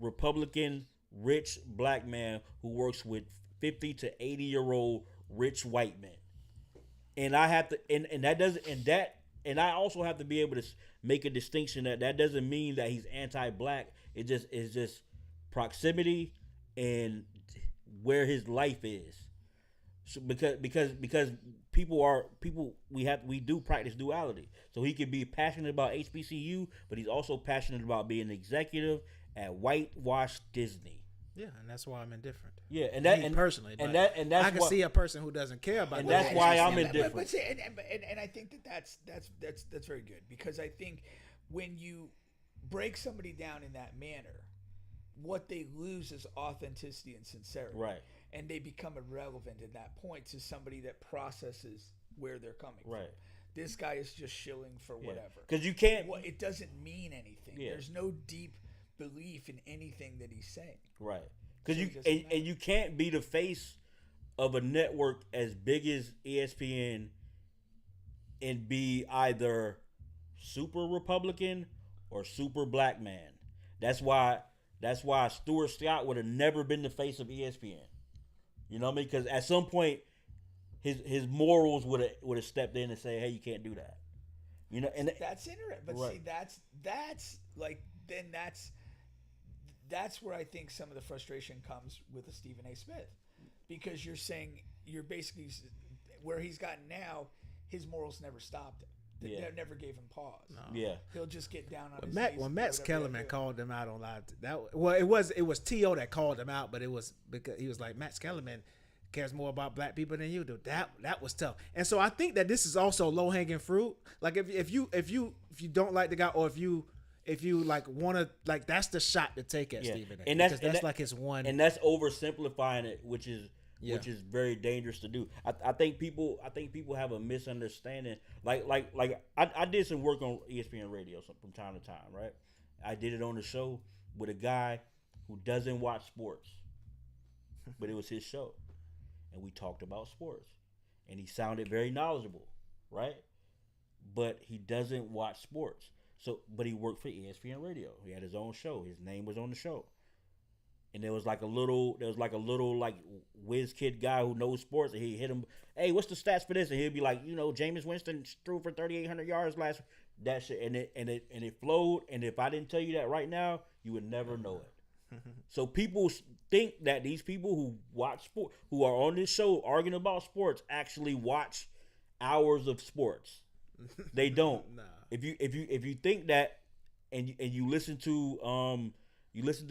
Republican rich black man who works with 50 to 80-year-old rich white men. And I have to, and I also have to be able to make a distinction that doesn't mean that he's anti-black. It's just proximity and where his life is. So because we do practice duality. So he could be passionate about HBCU, but he's also passionate about being an executive at whitewashed Disney. Yeah, and that's why I'm indifferent. Yeah, and personally, that's I can see a person who doesn't care about. And that's why I'm indifferent. But I think that's very good, because I think when you break somebody down in that manner, what they lose is authenticity and sincerity. Right. And they become irrelevant at that point to somebody that processes where they're coming from. This guy is just shilling for whatever. Because you can't. Well, it doesn't mean anything. Yeah. There's no deep belief in anything that he's saying. Right. Because you can't be the face of a network as big as ESPN and be either super Republican or super black man. That's why Stuart Scott would have never been the face of ESPN. You know what I mean? Because at some point, his morals would have stepped in and say, "Hey, you can't do that." You know, and that's interesting. But right. see, that's where I think some of the frustration comes with a Stephen A. Smith, because you're basically where he's gotten now. His morals never stopped him. That never gave him pause. No. Yeah, he'll just get down on his knees. When Max Kellerman called him out on live, it was T.O. that called him out, but it was because he was like, Max Kellerman cares more about black people than you do. That was tough. And so I think that this is also low hanging fruit. Like if you don't like the guy, or if you like want to, like, that's the shot to take at Stephen A. And that's like his one. And that's oversimplifying it, which is very dangerous to do. I think people have a misunderstanding. Like I did some work on ESPN radio from time to time, right? I did it on the show with a guy who doesn't watch sports, but it was his show, and we talked about sports, and he sounded very knowledgeable, right? But he doesn't watch sports. So, but he worked for ESPN radio. He had his own show. His name was on the show. And there was like a little like whiz kid guy who knows sports, and he hit him, "Hey, what's the stats for this?" And he'd be like, Jameis Winston threw for 3,800 yards last. That shit, and it flowed. And if I didn't tell you that right now, you would never know it. So people think that these people who watch sport, who are on this show arguing about sports, actually watch hours of sports. They don't. Nah. If you think that, and you listen to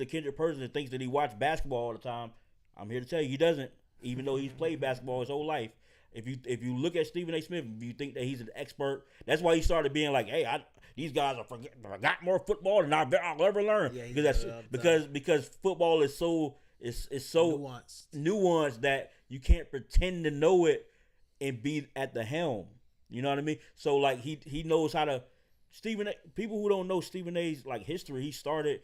Kendrick Perkins and thinks that he watched basketball all the time, I'm here to tell you he doesn't, even though he's played basketball his whole life. If you look at Stephen A. Smith, if you think that he's an expert, that's why he started being like, "Hey, these guys forgot more football than I'll ever learn." Yeah, because football is so nuanced that you can't pretend to know it and be at the helm. You know what I mean? So like he knows how to. People who don't know Stephen A's like history, he started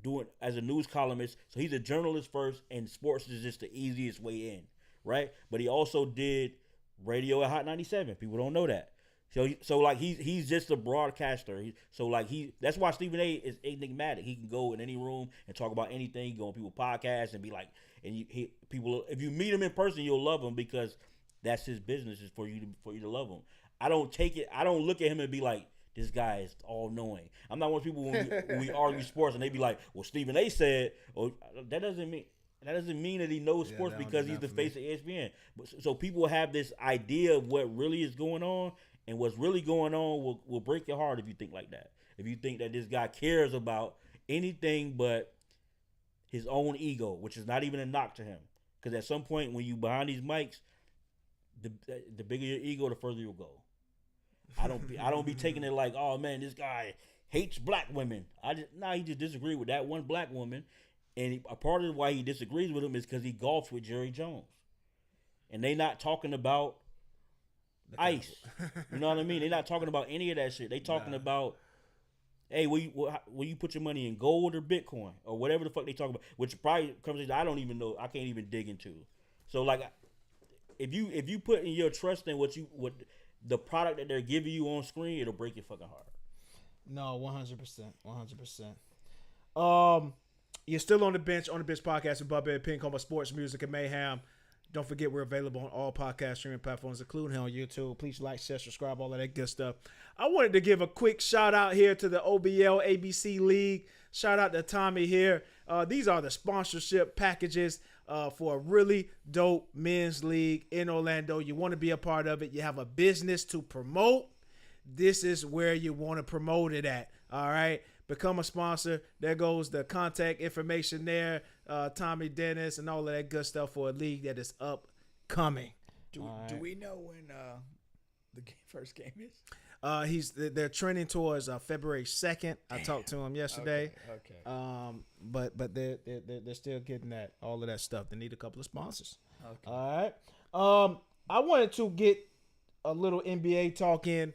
doing as a news columnist. So he's a journalist first, and sports is just the easiest way in, right? But he also did radio at Hot 97. People don't know that. So like he's just a broadcaster. That's why Stephen A is enigmatic. He can go in any room and talk about anything. Go on people's podcasts and be like, people. If you meet him in person, you'll love him because that's his business. Is for you to love him. I don't look at him and be like, this guy is all knowing. I'm not one of those people when we argue sports and they be like, well, Stephen A said, or that doesn't mean that he knows sports because he's the face of ESPN. So people have this idea of what really is going on. And what's really going on will break your heart if you think like that. If you think that this guy cares about anything but his own ego, which is not even a knock to him. Because at some point when you behind these mics, the bigger your ego, the further you'll go. I don't be taking it like, oh man, this guy hates black women. He just disagreed with that one black woman. And a part of why he disagrees with him is because he golfs with Jerry Jones. And they not talking about ice. You know what I mean? They're not talking about any of that shit. They talking about, hey, will you put your money in gold or Bitcoin or whatever the fuck they talk about? Which probably conversation I don't even know. I can't even dig into. So like, if you put in your trust in what the product that they're giving you on screen, it'll break your fucking heart. No, 100%. You're still on the bench podcast with Bubba and Pink, home of sports, music, and mayhem. Don't forget we're available on all podcast streaming platforms, including here on YouTube. Please like, share, subscribe, all of that good stuff. I wanted to give a quick shout out here to the OBL ABC League. Shout out to Tommy here. These are the sponsorship packages for a really dope men's league in Orlando. You want to be a part of it. You have a business to promote. This is where you want to promote it at. All right. Become a sponsor. There goes the contact information there. Tommy Dennis and all of that good stuff for a league that is upcoming. Do we know when the first game is? They're trending towards February 2nd. I talked to him yesterday. Okay. But they're still getting all of that stuff. They need a couple of sponsors. Okay. All right. I wanted to get a little NBA talk in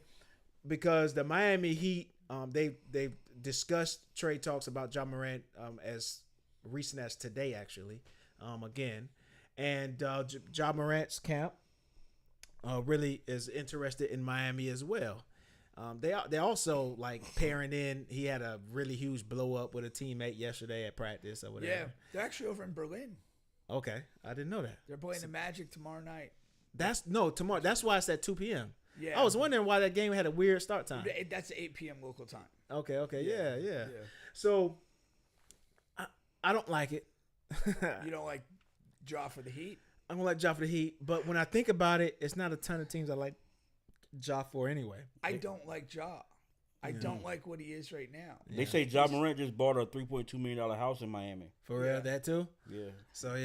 because the Miami Heat they've discussed trade talks about Ja Morant as recent as today, actually, again. And Ja Morant's camp really is interested in Miami as well. They also like pairing in. He had a really huge blow up with a teammate yesterday at practice or whatever. Yeah, they're actually over in Berlin. Okay, I didn't know that. They're playing the Magic tomorrow night. Tomorrow. That's why it's at 2 p.m. Yeah, I was wondering why that game had a weird start time. That's 8 p.m. local time. Okay, yeah. So I don't like it. You don't like Ja for the Heat? I don't like Ja for the Heat, but when I think about it, it's not a ton of teams I like Ja for anyway. I don't like Ja. I don't like what he is right now. They say Ja Morant just bought a $3.2 million house in Miami. For real, that too? Yeah. So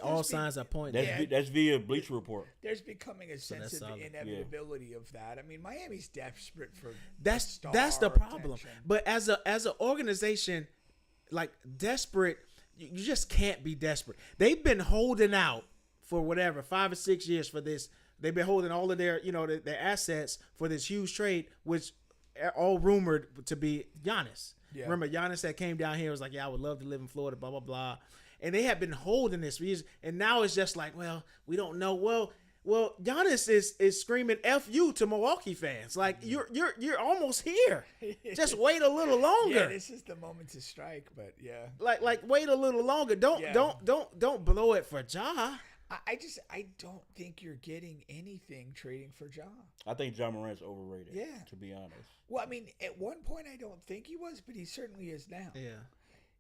all signs are pointing. That's via Bleacher Report. There's becoming a sense of the inevitability of that. I mean, Miami's desperate for that's the problem. Attention. But as an organization, like desperate, you just can't be desperate. They've been holding out for whatever 5 or 6 years for this. They've been holding all of their their assets for this huge trade, which are all rumored to be Giannis. Yeah. Remember Giannis that came down here was like, yeah, I would love to live in Florida, blah blah blah, and they have been holding this for years, and now it's just like, well, we don't know. Well, Giannis is screaming "F you" to Milwaukee fans. Like you're almost here. Just wait a little longer. Yeah, this is the moment to strike. But yeah, like wait a little longer. Don't blow it for Ja. I don't think you're getting anything trading for Ja. I think Ja Morant's overrated. Yeah, to be honest. Well, I mean, at one point I don't think he was, but he certainly is now. Yeah.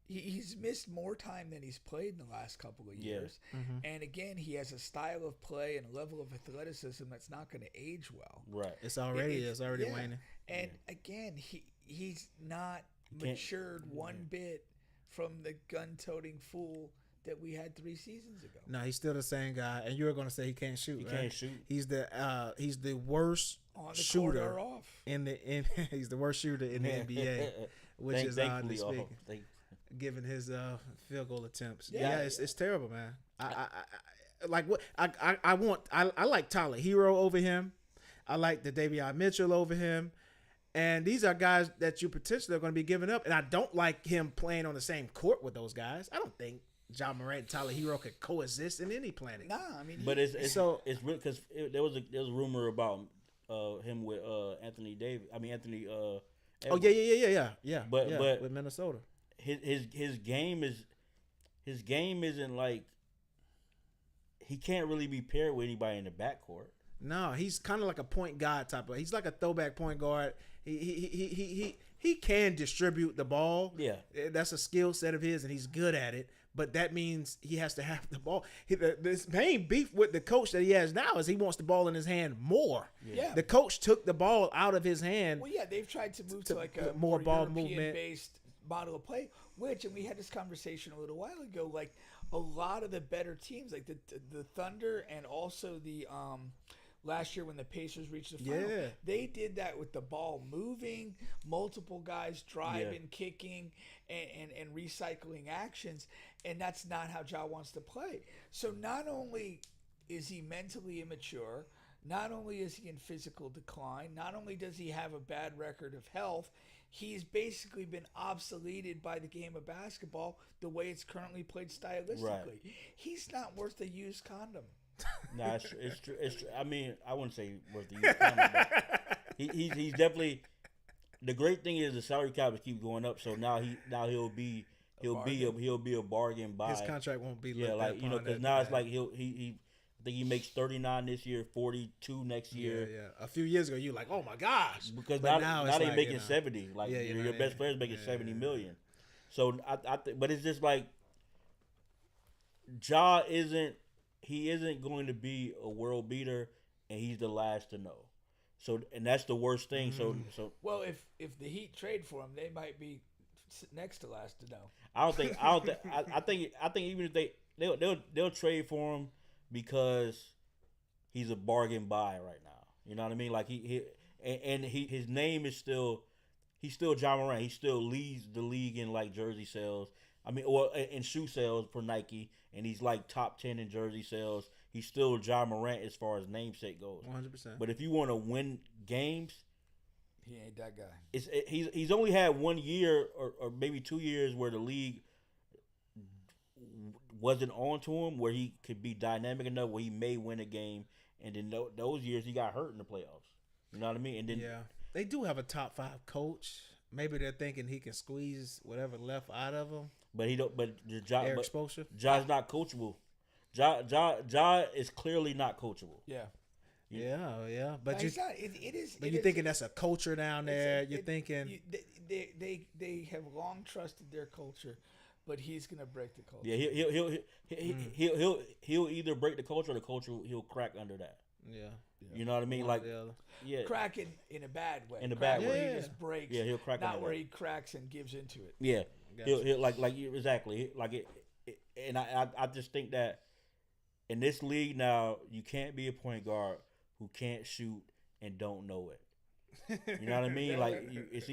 He's missed more time than he's played in the last couple of years. Mm-hmm. And again, he has a style of play and a level of athleticism that's not going to age well. Right. It's already waning. And again, he's not matured one bit from the gun-toting fool that we had 3 seasons ago. No, he's still the same guy. And you were going to say he can't shoot. He right? can't shoot. He's the worst on the shooter or off. He's the worst shooter in the NBA, which is oddly speaking. Given his field goal attempts, it's terrible, man. like what I like Tyler Hero over him. I like the Davion Mitchell over him. And these are guys that you potentially are going to be giving up. And I don't like him playing on the same court with those guys. I don't think John Morant and Tyler Hero could coexist in any planet. Nah, I mean, But it's real because there was a rumor about him with Anthony Davis. I mean Anthony. Oh Edwards. yeah. But with Minnesota, his game isn't like he can't really be paired with anybody in the backcourt. no, he's kind of like a point guard type of. He's like a throwback point guard. He can distribute the ball. Yeah. That's a skill set of his, and he's good at it. But that means he has to have the ball. This main beef with the coach that he has now is he wants the ball in his hand more. Yeah. The coach took the ball out of his hand. well, yeah, they've tried to move to like a more ball European movement. based model of play, which, and we had this conversation a little while ago, like a lot of the better teams, like the Thunder and also the last year when the Pacers reached the final, Yeah. they did that with the ball moving, multiple guys driving, kicking, and recycling actions, and that's not how Ja wants to play. So not only is he mentally immature, not only is he in physical decline, not only does he have a bad record of health, he's basically been obsoleted by the game of basketball the way it's currently played stylistically. Right. He's not worth a used condom. Nah, it's true. I mean, I wouldn't say worth the use comment, but he's definitely. The great thing is the salary cap is keep going up, so now he'll be a bargain buy. His contract won't be because now it's like he I think he makes 39 this year, 42 next year. Yeah. A few years ago, you were like, oh my gosh. Because But now it's they're like, making 70. Like your best player's making 70 million. So but it's just like Ja isn't going to be a world beater, and he's the last to know. So and that's the worst thing. So Well, if the Heat trade for him, they might be next to last to know. I think even if they'll trade for him because he's a bargain buy right now. You know what I mean? Like his name is still John Morant. He still leads the league in like jersey sales. I mean, or in shoe sales for Nike, and he's like top 10 in jersey sales. He's still John Morant as far as namesake goes. 100%. But if you want to win games, He ain't that guy. he's only had 1 year or maybe 2 years where the league wasn't on to him, where he could be dynamic enough where he may win a game, and then those years he got hurt in the playoffs. You know what I mean? And then they do have a top 5 coach. Maybe they're thinking he can squeeze whatever left out of him. But he don't. But Air exposure. Ja's not coachable. Ja is clearly not coachable. Yeah. Yeah. But He's not. It is. But you're thinking that's a culture down there. You're thinking they have long trusted their culture, but he's gonna break the culture. Yeah, he'll either break the culture or the culture he'll crack under that. Yeah. You know what I mean? One or the other. Yeah. Crack in a bad way. In a bad where way. he just breaks. Yeah, he'll crack Not under where that. he cracks and gives into it. Yeah. Gotcha. He'll like exactly like it, and I just think that in this league now you can't be a point guard who can't shoot and don't know it. You know what I mean? Like it's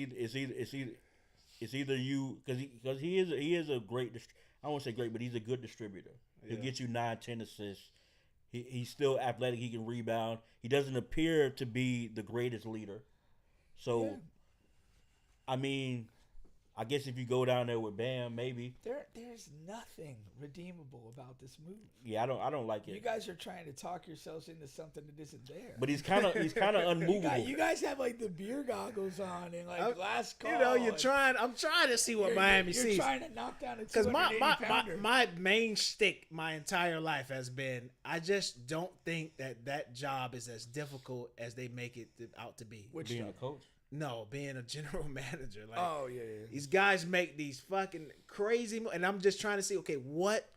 either you because he is a great. I won't say great, but he's a good distributor. He'll get you 9-10 assists. He's still athletic. He can rebound. He doesn't appear to be the greatest leader. So, I mean, I guess if you go down there with Bam, maybe. There's nothing redeemable about this move. Yeah, I don't like it. You guys are trying to talk yourselves into something that isn't there. But he's kind of unmovable. You guys have like the beer goggles on and like glass call. You know, I'm trying to see what Miami you're sees. trying to knock down a Because 280 pounder. my main shtick my entire life has been, I just don't think that job is as difficult as they make it out to be. Which Being job? a coach. No, being a general manager. Like, Oh yeah. these guys make these fucking crazy, and I'm just trying to see, okay, what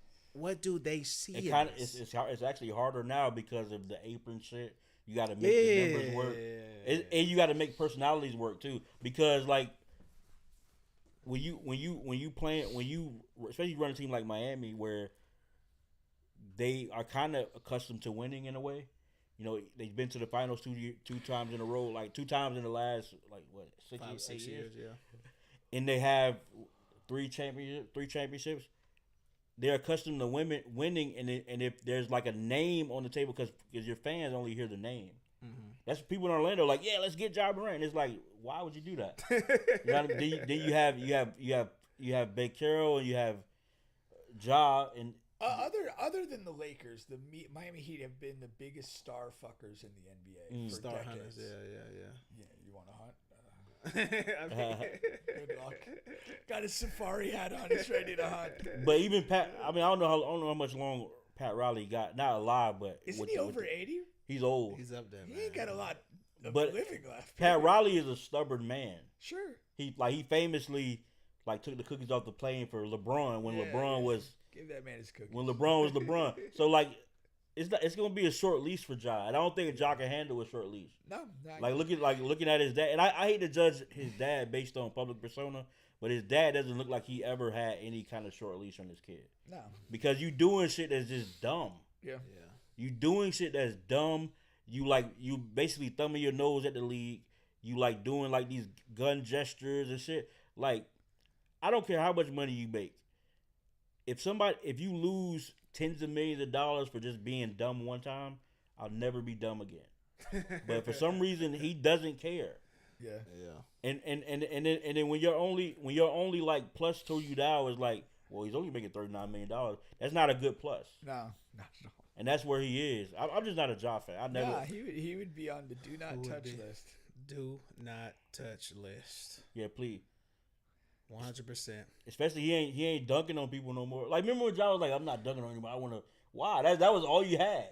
do they see? It in kind of this? it's actually harder now because of the apron shit. You got to make the numbers work, and you got to make personalities work too. Because like when you especially run a team like Miami where they are kind of accustomed to winning in a way. You know, they've been to the finals two times in a row, like 2 times in the last 6 years. Yeah. And they have 3 championships. they're accustomed to women winning, and if there's like a name on the table, because your fans only hear the name. Mm-hmm. That's what people in Orlando like. Yeah, let's get Ja Morant. It's like, why would you do that? You know what I mean? Then you have Big Carroll and you have Ja and other than the Lakers, the Miami Heat have been the biggest star fuckers in the NBA for Star decades. hunters. Yeah. Yeah, you want to hunt? I mean, Good luck. Got his safari hat on. He's ready to hunt. but even Pat. I mean, I don't know how much long Pat Riley got. Not alive, but Isn't he over 80? He's old. he's up there, man. He ain't got a lot of But living left. Pat Riley is a stubborn man. Sure. He famously took the cookies off the plane for LeBron when Yeah, LeBron yeah. was Give that man his cookies. when LeBron was LeBron. So it's gonna be a short leash for Ja. And I don't think Ja can handle a short leash. No. Looking at his dad, and I hate to judge his dad based on public persona, but his dad doesn't look like he ever had any kind of short leash on his kid. No. Because you doing shit that's just dumb. Yeah. You doing shit that's dumb. You basically thumbing your nose at the league. You doing these gun gestures and shit. I don't care how much money you make. If you lose tens of millions of dollars for just being dumb one time, I'll never be dumb again. But for some reason he doesn't care. Yeah. And then when you're only plus $2 is well, he's only making $39 million. That's not a good plus. No, not at all. And that's where he is. I'm just not a Ja fan. I never. Nah, he would be on the do not touch list. Do not touch list. Yeah, please. 100%. Especially he ain't dunking on people no more. Remember when Ja was like, I'm not dunking on anybody. I want to. Wow, that was all you had.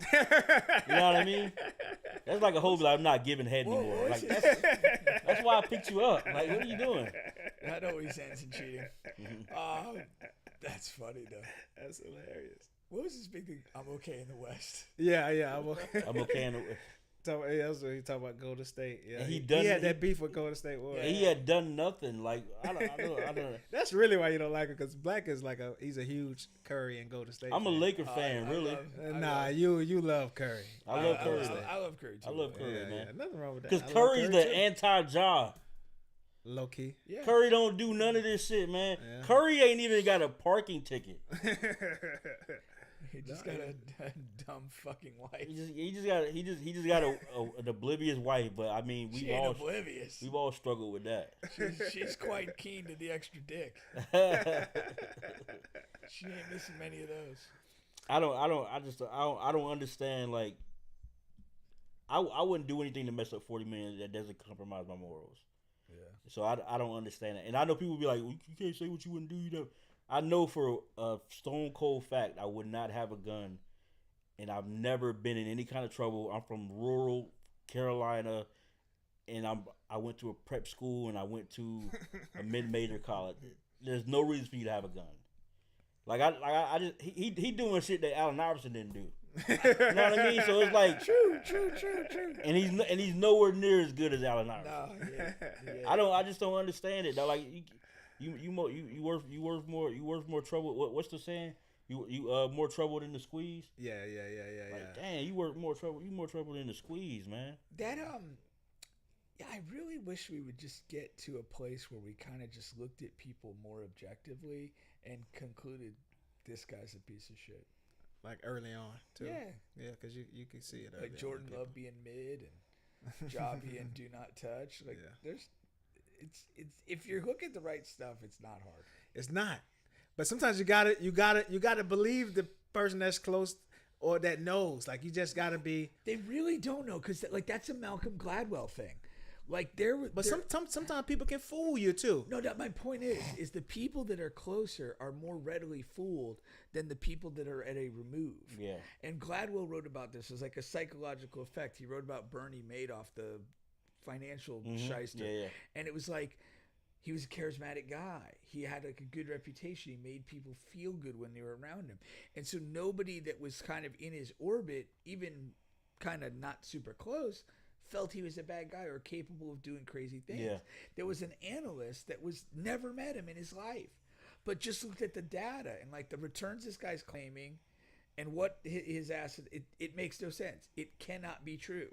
You know what I mean? That's like a whole I'm not giving head anymore. That's why I picked you up. What are you doing? That always ends in cheating. That's funny though. That's hilarious. What was his big thing? I'm okay in the West. Yeah. I'm okay. I'm okay. That's what he talking about Golden State. Yeah, And he had that beef with Golden State Warriors. He had done nothing. I don't. That's really why you don't like him, because Black is he's a huge Curry and Golden State. I'm a fan. Laker fan, really. You love Curry. I love Curry. I love Curry too. I love Curry, man. Yeah, nothing wrong with that. Because I love Curry's Curry, the too. anti-Ja. Low key. Yeah. Curry don't do none of this shit, man. Yeah. Curry ain't even got a parking ticket. He just got a dumb fucking wife. He just got an oblivious wife. But I mean, She ain't oblivious. we've all struggled with that. She's quite keen to the extra dick. She ain't missing many of those. I don't understand. I wouldn't do anything to mess up $40 million that doesn't compromise my morals. Yeah. So I don't understand that. And I know people be like, well, you can't say what you wouldn't do. You know, I know for a stone cold fact I would not have a gun, and I've never been in any kind of trouble. I'm from rural Carolina, and I went to a prep school and I went to a mid-major college. There's no reason for you to have a gun. I just he doing shit that Allen Iverson didn't do. You know what I mean? So it's like True. and he's nowhere near as good as Allen Iverson. No, yeah. I just don't understand it. Though. You worth more trouble. What's the saying? You more trouble than the squeeze. Yeah. Damn, you worth more trouble. You more trouble than the squeeze, man. That yeah, I really wish we would just get to a place where we kind of just looked at people more objectively and concluded this guy's a piece of shit. Like early on too. Yeah, because you can see it. like early Jordan on Love being mid and Ja being do not touch. Like there's, it's if you look at the right stuff, it's not hard. It's not, but sometimes you gotta believe the person that's close or that knows. Like you just gotta be. They really don't know because that's a Malcolm Gladwell thing. But sometimes people can fool you too. No, my point is the people that are closer are more readily fooled than the people that are at a remove. Yeah. And Gladwell wrote about this as like a psychological effect. He wrote about Bernie Madoff, the financial shyster. Yeah. And it was like he was a charismatic guy. He had like a good reputation. He made people feel good when they were around him. And so nobody that was kind of in his orbit, even kind of not super close, felt he was a bad guy or capable of doing crazy things. Yeah. There was an analyst that was never met him in his life, but just looked at the data and like the returns this guy's claiming and what his asset, it makes no sense. It cannot be true.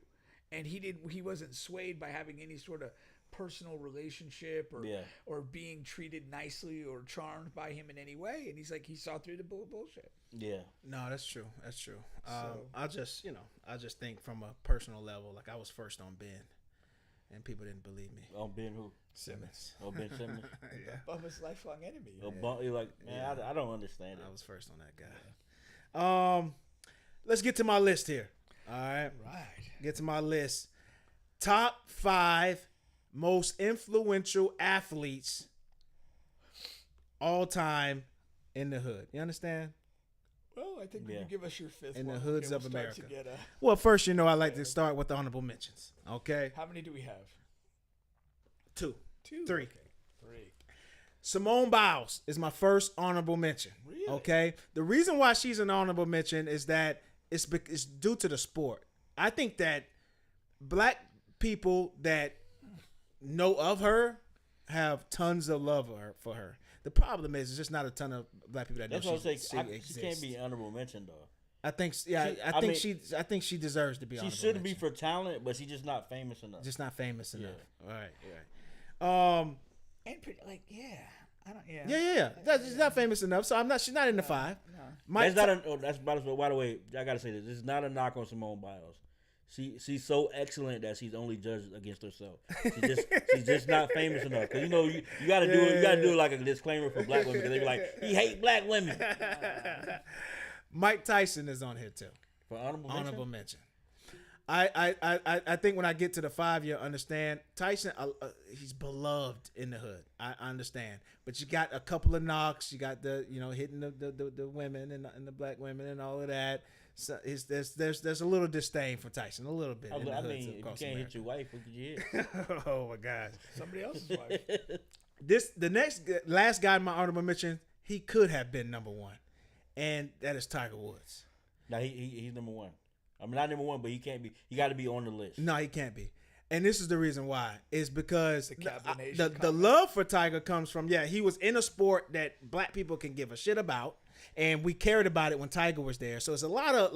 And he wasn't swayed by having any sort of personal relationship or Yeah. or being treated nicely or charmed by him in any way. And he's like, he saw through the bullshit. Yeah. No, that's true. That's true. So- I just think from a personal level, like I was first on Ben, and people didn't believe me. On Ben who? Simmons. Oh, Ben Simmons. Yeah, Bubba's lifelong enemy. You're like, man, I don't understand it. I was first on that guy. Let's get to my list here. All right, Right. get to my list. Top 5 most influential athletes all time in the hood. You understand? Well, I think when Yeah. you give us your fifth In the one, hoods we'll of start America. to get a- Well, first, I like to start with the honorable mentions. Okay, how many do we have? 2, 2, 3. Okay. 3. Simone Biles is my first honorable mention. Really? Okay. The reason why she's an honorable mention is that it's due to the sport. I think that black people that know of her have tons of love for her. The problem is, it's just not a ton of black people that That's know what I'm she saying. She exists. can't be honorable mention though. I think, I think she deserves to be. She honorable shouldn't be mention. for talent, but she's just not famous enough. Just not famous enough. Yeah. Right. And like, yeah, I don't. Yeah. Yeah. She's not famous enough, so I'm not. She's not in the 5. No. Mike That's not. That's by the way. I gotta say this. This is not a knock on Simone Biles. She's so excellent that she's only judged against herself. She's just not famous enough. Cause you gotta do it. You gotta do like a disclaimer for black women because they be like, he hate black women. Mike Tyson is on here too. For honorable mention? I think when I get to the 5, you'll understand. Tyson, he's beloved in the hood. I understand, but you got a couple of knocks. You got the hitting the women and the black women and all of that. So there's a little disdain for Tyson, a little bit. I in the mean, hoods if you across can't hit America. your wife, what could you hit? Oh my God! Somebody else's wife. The last guy in my honorable mention, he could have been number 1, and that is Tiger Woods. Now he's number 1. I mean, not number 1, but he can't be. He got to be on the list. No, he can't be. And this is the reason why. Is because the comment. love for Tiger comes from, he was in a sport that black people can give a shit about, and we cared about it when Tiger was there. So it's a lot of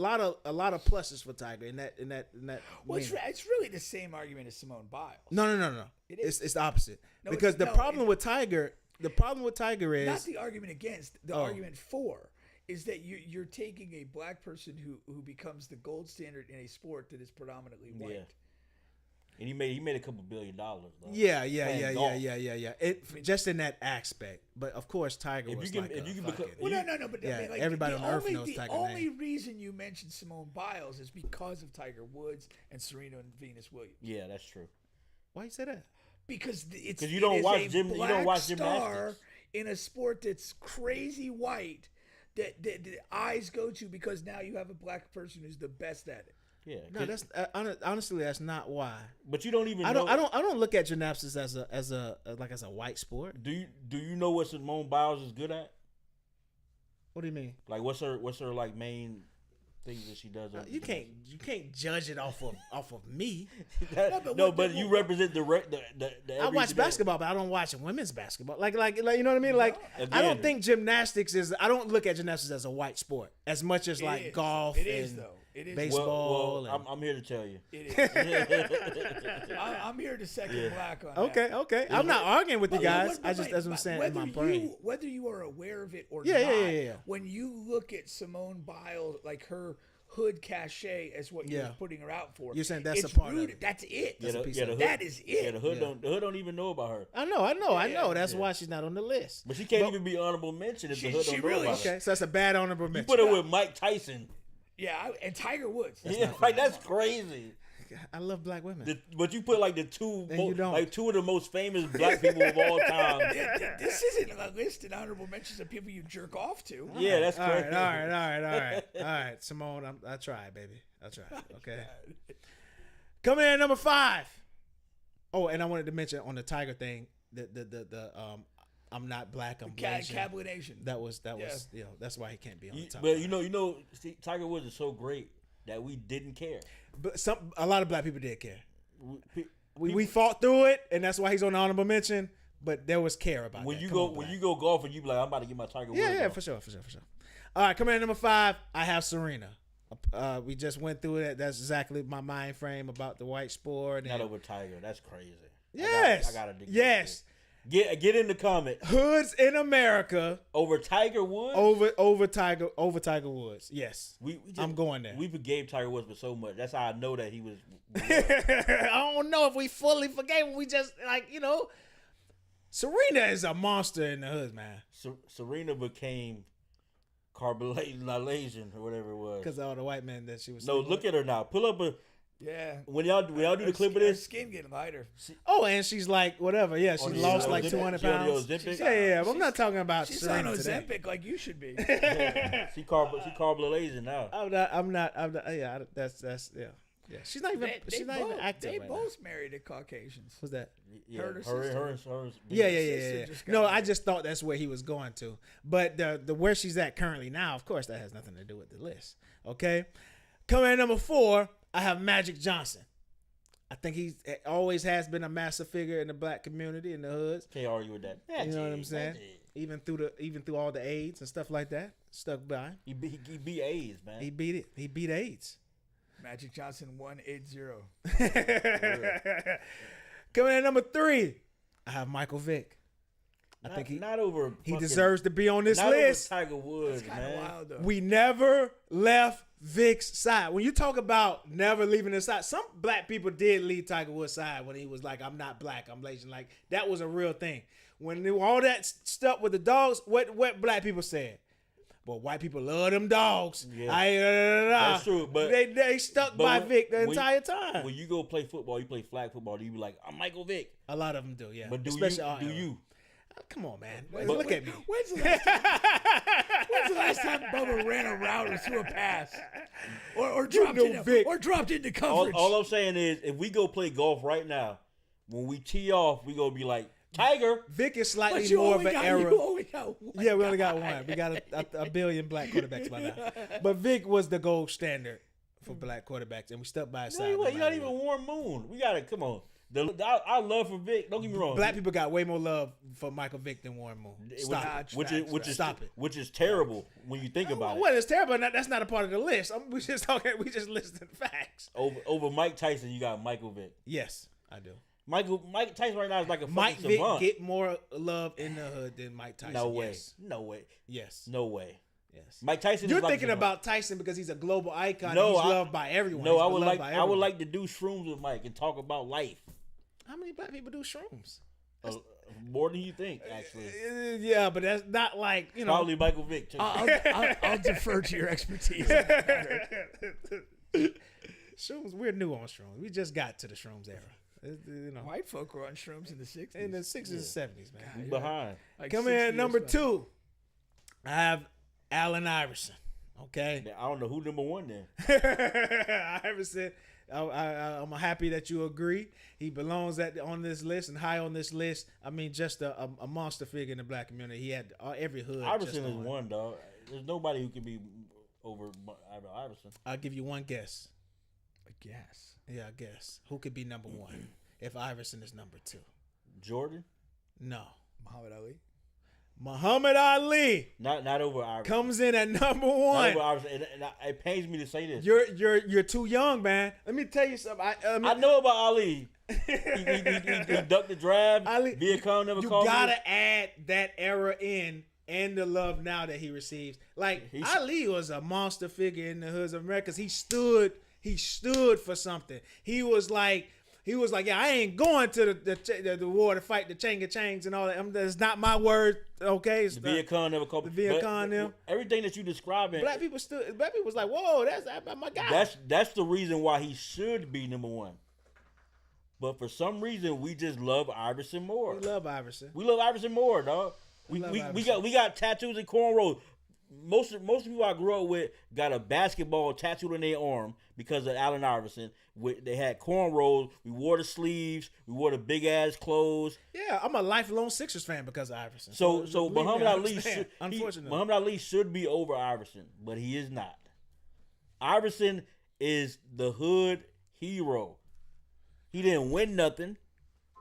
pluses for Tiger in that. Well, win. it's really the same argument as Simone Biles. No. It is. It's the opposite. No, Because it's- the no, problem with Tiger is Not the argument against, the Oh. argument for is that you're taking a black person who becomes the gold standard in a sport that is predominantly white. Yeah. And he made a couple $1 billion though. yeah. It just in that aspect. But of course, Tiger If was you can- like if you can fucking- become- Well, no, but Yeah, I mean, like, everybody the on earth only- knows Tiger's The only name. reason you mentioned Simone Biles is because of Tiger Woods and Serena and Venus Williams. Yeah, that's true. Why you say that? Because it's 'Cause you don't it is watch a you don't black watch star gymnastics. in a sport that's crazy white that the eyes go to because now you have a black person who's the best at it. Yeah. No, that's honestly that's not why. But you don't even. I know, don't look at gymnastics as a white sport. Do you know what Simone Biles is good at? What do you mean? Like what's her like main things that she does? on You can't judge it off of me. No, but you represent the I watch basketball, but I don't watch women's basketball. Like you know what I mean? Like I don't Again. think gymnastics is. I don't look at gymnastics as a white sport as much as like is. golf. It is, and though. It is. baseball. Well, and- I'm here to tell you. It is. I'm here to second black on that. Okay. I'm not arguing with you But guys. what- I just that's what I'm saying in my whether brain. whether you are aware of it or Yeah, not, yeah. when you look at Simone Biles, like her hood cachet as what you're Yeah. putting her out for, You're saying that's it's a part of rooted. it. That's it. Yeah, piece the of it. hood, That is it. Yeah, the hood don't even know about her. I know. Yeah, That's why she's not on the list. But she can't even be honorable mention if the hood she don't know really- about her. Okay, so that's a bad honorable You mention. put her with Mike Tyson. Yeah, and Tiger Woods. Yeah, like that's crazy. I love black women. But you put like the two Then you don't. like two of the most famous black people of all time. This isn't a list of honorable mentions of people you jerk off to. Yeah, that's All crazy. right, Simone. I tried, baby. I tried. Okay. Coming in at number 5. Oh, and I wanted to mention on the Tiger thing, the I'm not black, I'm Blasian. Cablination. That was that's why he can't be on the top. But see, Tiger Woods is so great that we didn't care. But a lot of black people did care. We- We fought through it, and that's why he's on the honorable mention. But there was care about when that. you Come go on, when Black. you go golfing, you be like, I'm about to get my Tiger Woods. Yeah, on. for sure. All right, coming in at number 5, I have Serena. We just went through it. That's exactly my mind frame about the white sport. Not And, over Tiger. That's crazy. Yes. I gotta dig yes. Get in the comment. Hoods in America Over Tiger Woods? over Tiger Woods. Yes. I'm going there. We forgave Tiger Woods for so much. That's how I know that he was. I don't know if we fully forgave him. We just Serena is a monster in the hood, man. Serena became Carbonation or whatever it was. Because of all the white men that she was. No, look at her now. Pull up a. Yeah. When y'all do the clip of Her this. skin getting lighter. Oh, and she's like whatever. Yeah, she lost like 200 pounds. Yeah. But I'm not talking about She's Serena on today. Ozempic like you should be. She Carbonation now. I'm not. Yeah, that's yeah. Yeah, she's not even. She's not even active. They right both married to Caucasians. What's that? Yeah, Her sister. Yeah. sister just got No, I married. just thought that's where he was going to. But the where she's at currently now, of course, that has nothing to do with the list. Okay, coming at number 4, I have Magic Johnson. I think he always has been a massive figure in the black community in the hoods. Can't argue with that. You know what I'm saying? Even through all the AIDS and stuff like that, stuck by him. He beat AIDS, man. He beat it. He beat AIDS. Magic Johnson 180. Coming at number 3, I have Michael Vick. I think not over. he deserves to be on this not list. Over Tiger Woods, Kind of man. wild though. We never left Vic's side. When you talk about never leaving his side, some black people did leave Tiger Woods' side when he was like, "I'm not black, I'm Asian." Like that was a real thing. When all that stuff with the dogs, what black people said? Well, white people love them dogs. Yeah. That's true, but they stuck by Vic the entire time. When you go play football, you play flag football. You be like, "I'm Michael Vick." A lot of them do, yeah. But do especially you? Come on, man. But- Look at me. When's the last time Bubba ran a route or threw a pass? Or dropped into coverage? All I'm saying is, if we go play golf right now, when we tee off, we gonna be like, Tiger. Vic is slightly But you more of only an got- era. you only got one. Yeah, we only got one. We got a billion black quarterbacks by now. But Vic was the gold standard for black quarterbacks, and we stuck by his side. You're not even Warren Moon. We gotta come on. Our love for Vic. Don't get me wrong. Black people got way more love for Michael Vick than Warren Moon. Stop it. Which is terrible when you think about it. Well, it's terrible. That's not a part of the list. We just listed facts. Over Mike Tyson, you got Michael Vick. Yes, I do. Mike Tyson right now is like a Mike fucking Vick savant. get more love in the hood than Mike Tyson. No way. Yes. No way. Yes. No way. Yes. Mike Tyson. You're is like thinking a savant. about Tyson because he's a global icon. No, and he's loved by everyone. No, He's I would beloved like by I would everyone. like to do shrooms with Mike and talk about life. How many black people do shrooms? More than you think, actually. Yeah, but that's not like, you know. Probably Michael Vick too. I'll defer to your expertise. Shrooms, we're new on shrooms. We just got to the shrooms era. You know, White folk were on shrooms in the 60s. in the 60s and 70s, man. We behind. Like Coming 60 in at years number back. 2. I have Allen Iverson. Okay. I don't know who number one then. Iverson, I'm happy that you agree. He belongs on this list and high on this list. I mean, just a monster figure in the black community. He had every hood. Iverson just is on. one, dog. There's nobody who can be over Iverson. I'll give you one guess. I guess. Yeah, I guess. Who could be number 1 if Iverson is number 2? Jordan? No. Muhammad Ali. Muhammad Ali Not over Iverson. comes in at number Not 1. over Iverson. And it pains me to say this. You're too young, man. Let me tell you something. I know about Ali. he ducked the drive. Ali, Viacom never you called me. gotta add that era in and the love now that he receives. Like Ali was a monster figure in the hoods of America. 'Cause he stood for something. He was like, yeah, I ain't going to the war to fight the Changs and all that. That's not my word. Okay, The Viacom never called me. The Viacom them. Everything that you describing. Black people was like, whoa, that's my guy. That's the reason why he should be number 1. But for some reason, we just love Iverson more. We love Iverson. We love Iverson more, dog. We got tattoos and cornrows. Most of the people I grew up with got a basketball tattooed on their arm because of Allen Iverson. They had cornrows. We wore the sleeves. We wore the big ass clothes. Yeah, I'm a lifelong Sixers fan because of Iverson. So believe me, Muhammad I Ali understand. Unfortunately, Muhammad Ali should be over Iverson, but he is not. Iverson is the hood hero. He didn't win nothing,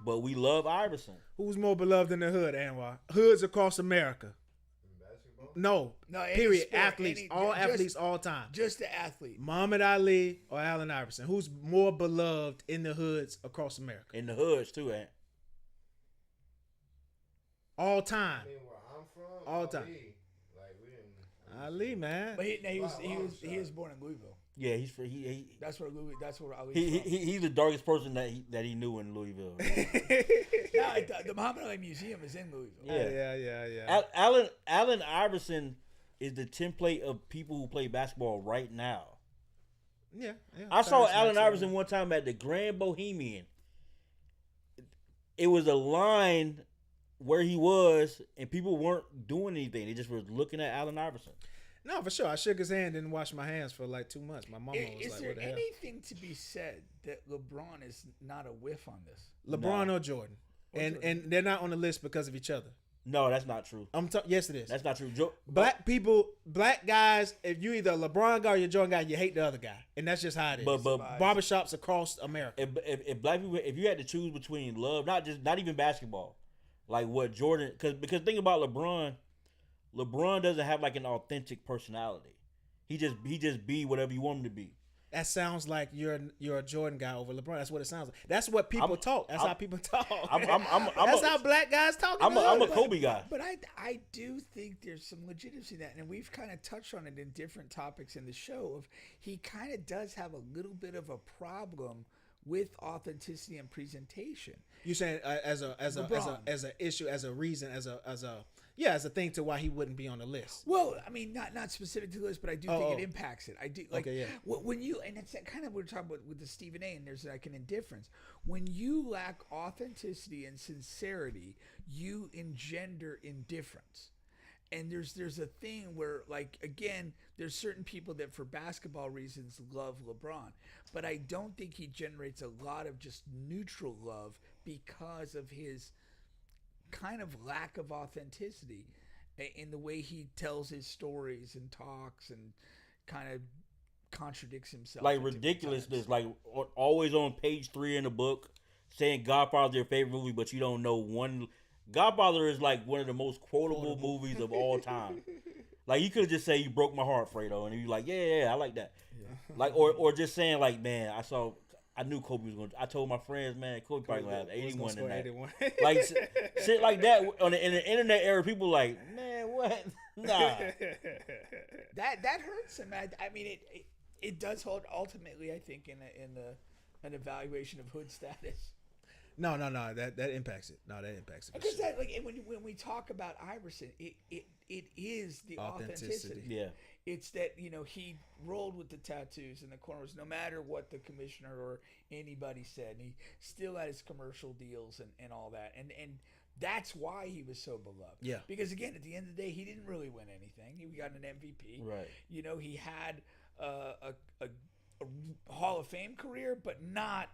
but we love Iverson. who's more beloved in the hood, Anwar? Hoods across America. No, any period. sport, Athletes, all athletes, all time. Just the athlete. Muhammad Ali or Allen Iverson? Who's more beloved in the hoods across America? In the hoods too, All time. I mean, where I'm from, All time. Like we didn't. Ali, man. But he was born in Louisville. Yeah, he's for he That's where Ali. he's the darkest person that he knew in Louisville. The Muhammad Ali Museum is in Louisville. Yeah. Allen Iverson is the template of people who play basketball right now. Yeah. I saw Allen Iverson one time at the Grand Bohemian. It was a line where he was, and people weren't doing anything. They just were looking at Allen Iverson. No, for sure. I shook his hand, didn't wash my hands for like 2 months. My mama was Is like, there what the hell? anything to be said that LeBron is not a whiff on this? LeBron or Jordan. And they're not on the list because of each other. No, that's not true. Yes, it is. That's not true. Black guys, if you either a LeBron guy or you're a Jordan guy, you hate the other guy. And that's just how it is. But barbershops across America. if black people, if you had to choose between love, not even basketball, like what Jordan, because think about LeBron doesn't have like an authentic personality. He just be whatever you want him to be. That sounds like you're a Jordan guy over LeBron. That's what it sounds like. That's what people talk. That's how people talk. That's how black guys talk. I'm a Kobe guy. But I do think there's some legitimacy in that, and we've kind of touched on it in different topics in the show. Of he kind of does have a little bit of a problem with authenticity and presentation. You saying as a issue, as a reason, as a thing to why he wouldn't be on the list. Well, I mean, not specific to this, but I do think it impacts it. I do like when you, and it's that kind of what we're talking about with the Stephen A. And there's like an indifference when you lack authenticity and sincerity, you engender indifference. And there's a thing where, like, again, there's certain people that for basketball reasons love LeBron, but I don't think he generates a lot of just neutral love because of his kind of lack of authenticity in the way he tells his stories and talks and kind of contradicts himself. Like ridiculousness, like always on page 3 in the book saying Godfather's your favorite movie, but you don't know one. Godfather is like one of the most quotable movies of all time. Like you could just say you broke my heart, Fredo, and you're like, yeah, I like that. Yeah. Like or just saying like, man, I knew Kobe was going to. I told my friends, man, Kobe probably going to have 81 in that. 81. Like, shit like that. In the internet era, people like, man, what? Nah. That hurts him. I mean, it does hold ultimately, I think, in an evaluation of hood status. No, that impacts it. No, that impacts it. Because that, like, when we talk about Iverson, it is the authenticity. Yeah. It's that, he rolled with the tattoos in the corners no matter what the commissioner or anybody said. And he still had his commercial deals and all that. And that's why he was so beloved. Yeah. Because, again, at the end of the day, he didn't really win anything. He got an MVP. Right. He had a Hall of Fame career, but not...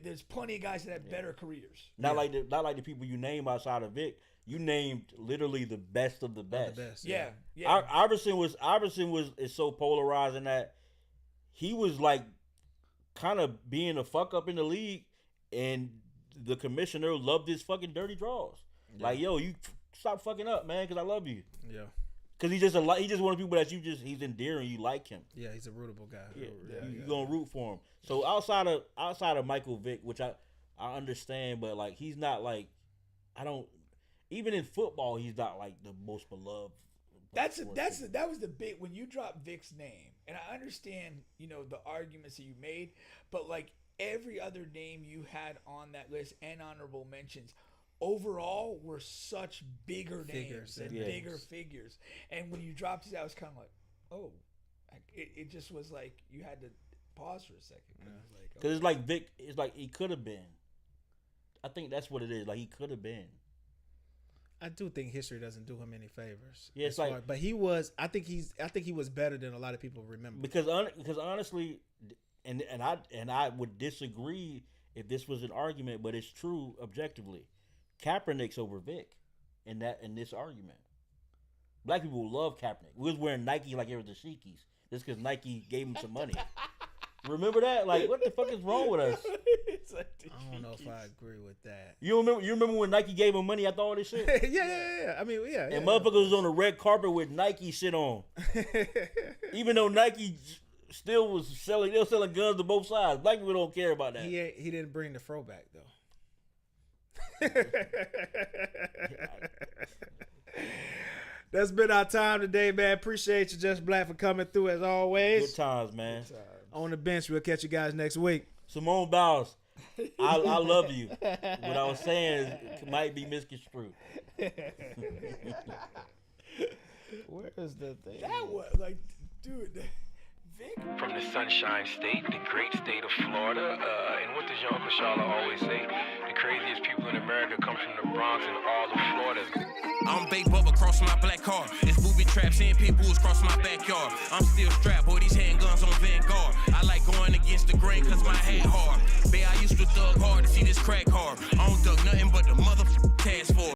There's plenty of guys that have better careers. Not like the people you name outside of Vic. You named literally the best of the best. Yeah. Iverson is so polarized in that he was like kind of being a fuck up in the league, and the commissioner loved his fucking dirty draws. Yeah. Like, yo, you stop fucking up, man, because I love you. Yeah. Because he's just one of the people that he's endearing. You like him. Yeah, he's a rootable guy. Yeah, you're gonna root for him. So outside of Michael Vick, which I understand, but like he's not like even in football he's not like the most beloved. That was the big when you drop Vick's name, and I understand the arguments that you made, but like every other name you had on that list and honorable mentions. Overall, were such bigger names and bigger figures. And when you dropped it, I was kind of like, oh. It just was like you had to pause for a second. Because it's like Vic, it's like he could have been. I think that's what it is. Like he could have been. I do think history doesn't do him any favors. Yeah, it's like, but he was. I think he was better than a lot of people remember. Because honestly, and I would disagree if this was an argument, but it's true objectively. Kaepernick's over Vic in this argument. Black people love Kaepernick. We was wearing Nike like it was the Sheikies just because Nike gave him some money. Remember that? Like, what the fuck is wrong with us? I don't know if I agree with that. You remember when Nike gave him money after all this shit? yeah. I mean, yeah. And motherfuckers was on the red carpet with Nike shit on. Even though Nike still was selling guns to both sides. Black people don't care about that. He didn't bring the fro back though. That's been our time today, man. Appreciate you, Jus Black, for coming through as always. Good times, man. On the bench, we'll catch you guys next week. Simone Biles, I love you. What I was saying is, might be misconstrued. Where is the thing? That was like, dude. Vic. From the Sunshine State, the great state of Florida, and what does your Uncle Charlotte always say? The craziest people in America come from the Bronx and all of Florida. I'm Big Bubba cross my black car. It's booby traps and pit bulls cross my backyard. I'm still strapped, boy, these handguns on Vanguard. I like going against the grain cause my head hard. Bae, I used to thug hard to see this crack hard. I don't thug nothing but the motherfucking task force.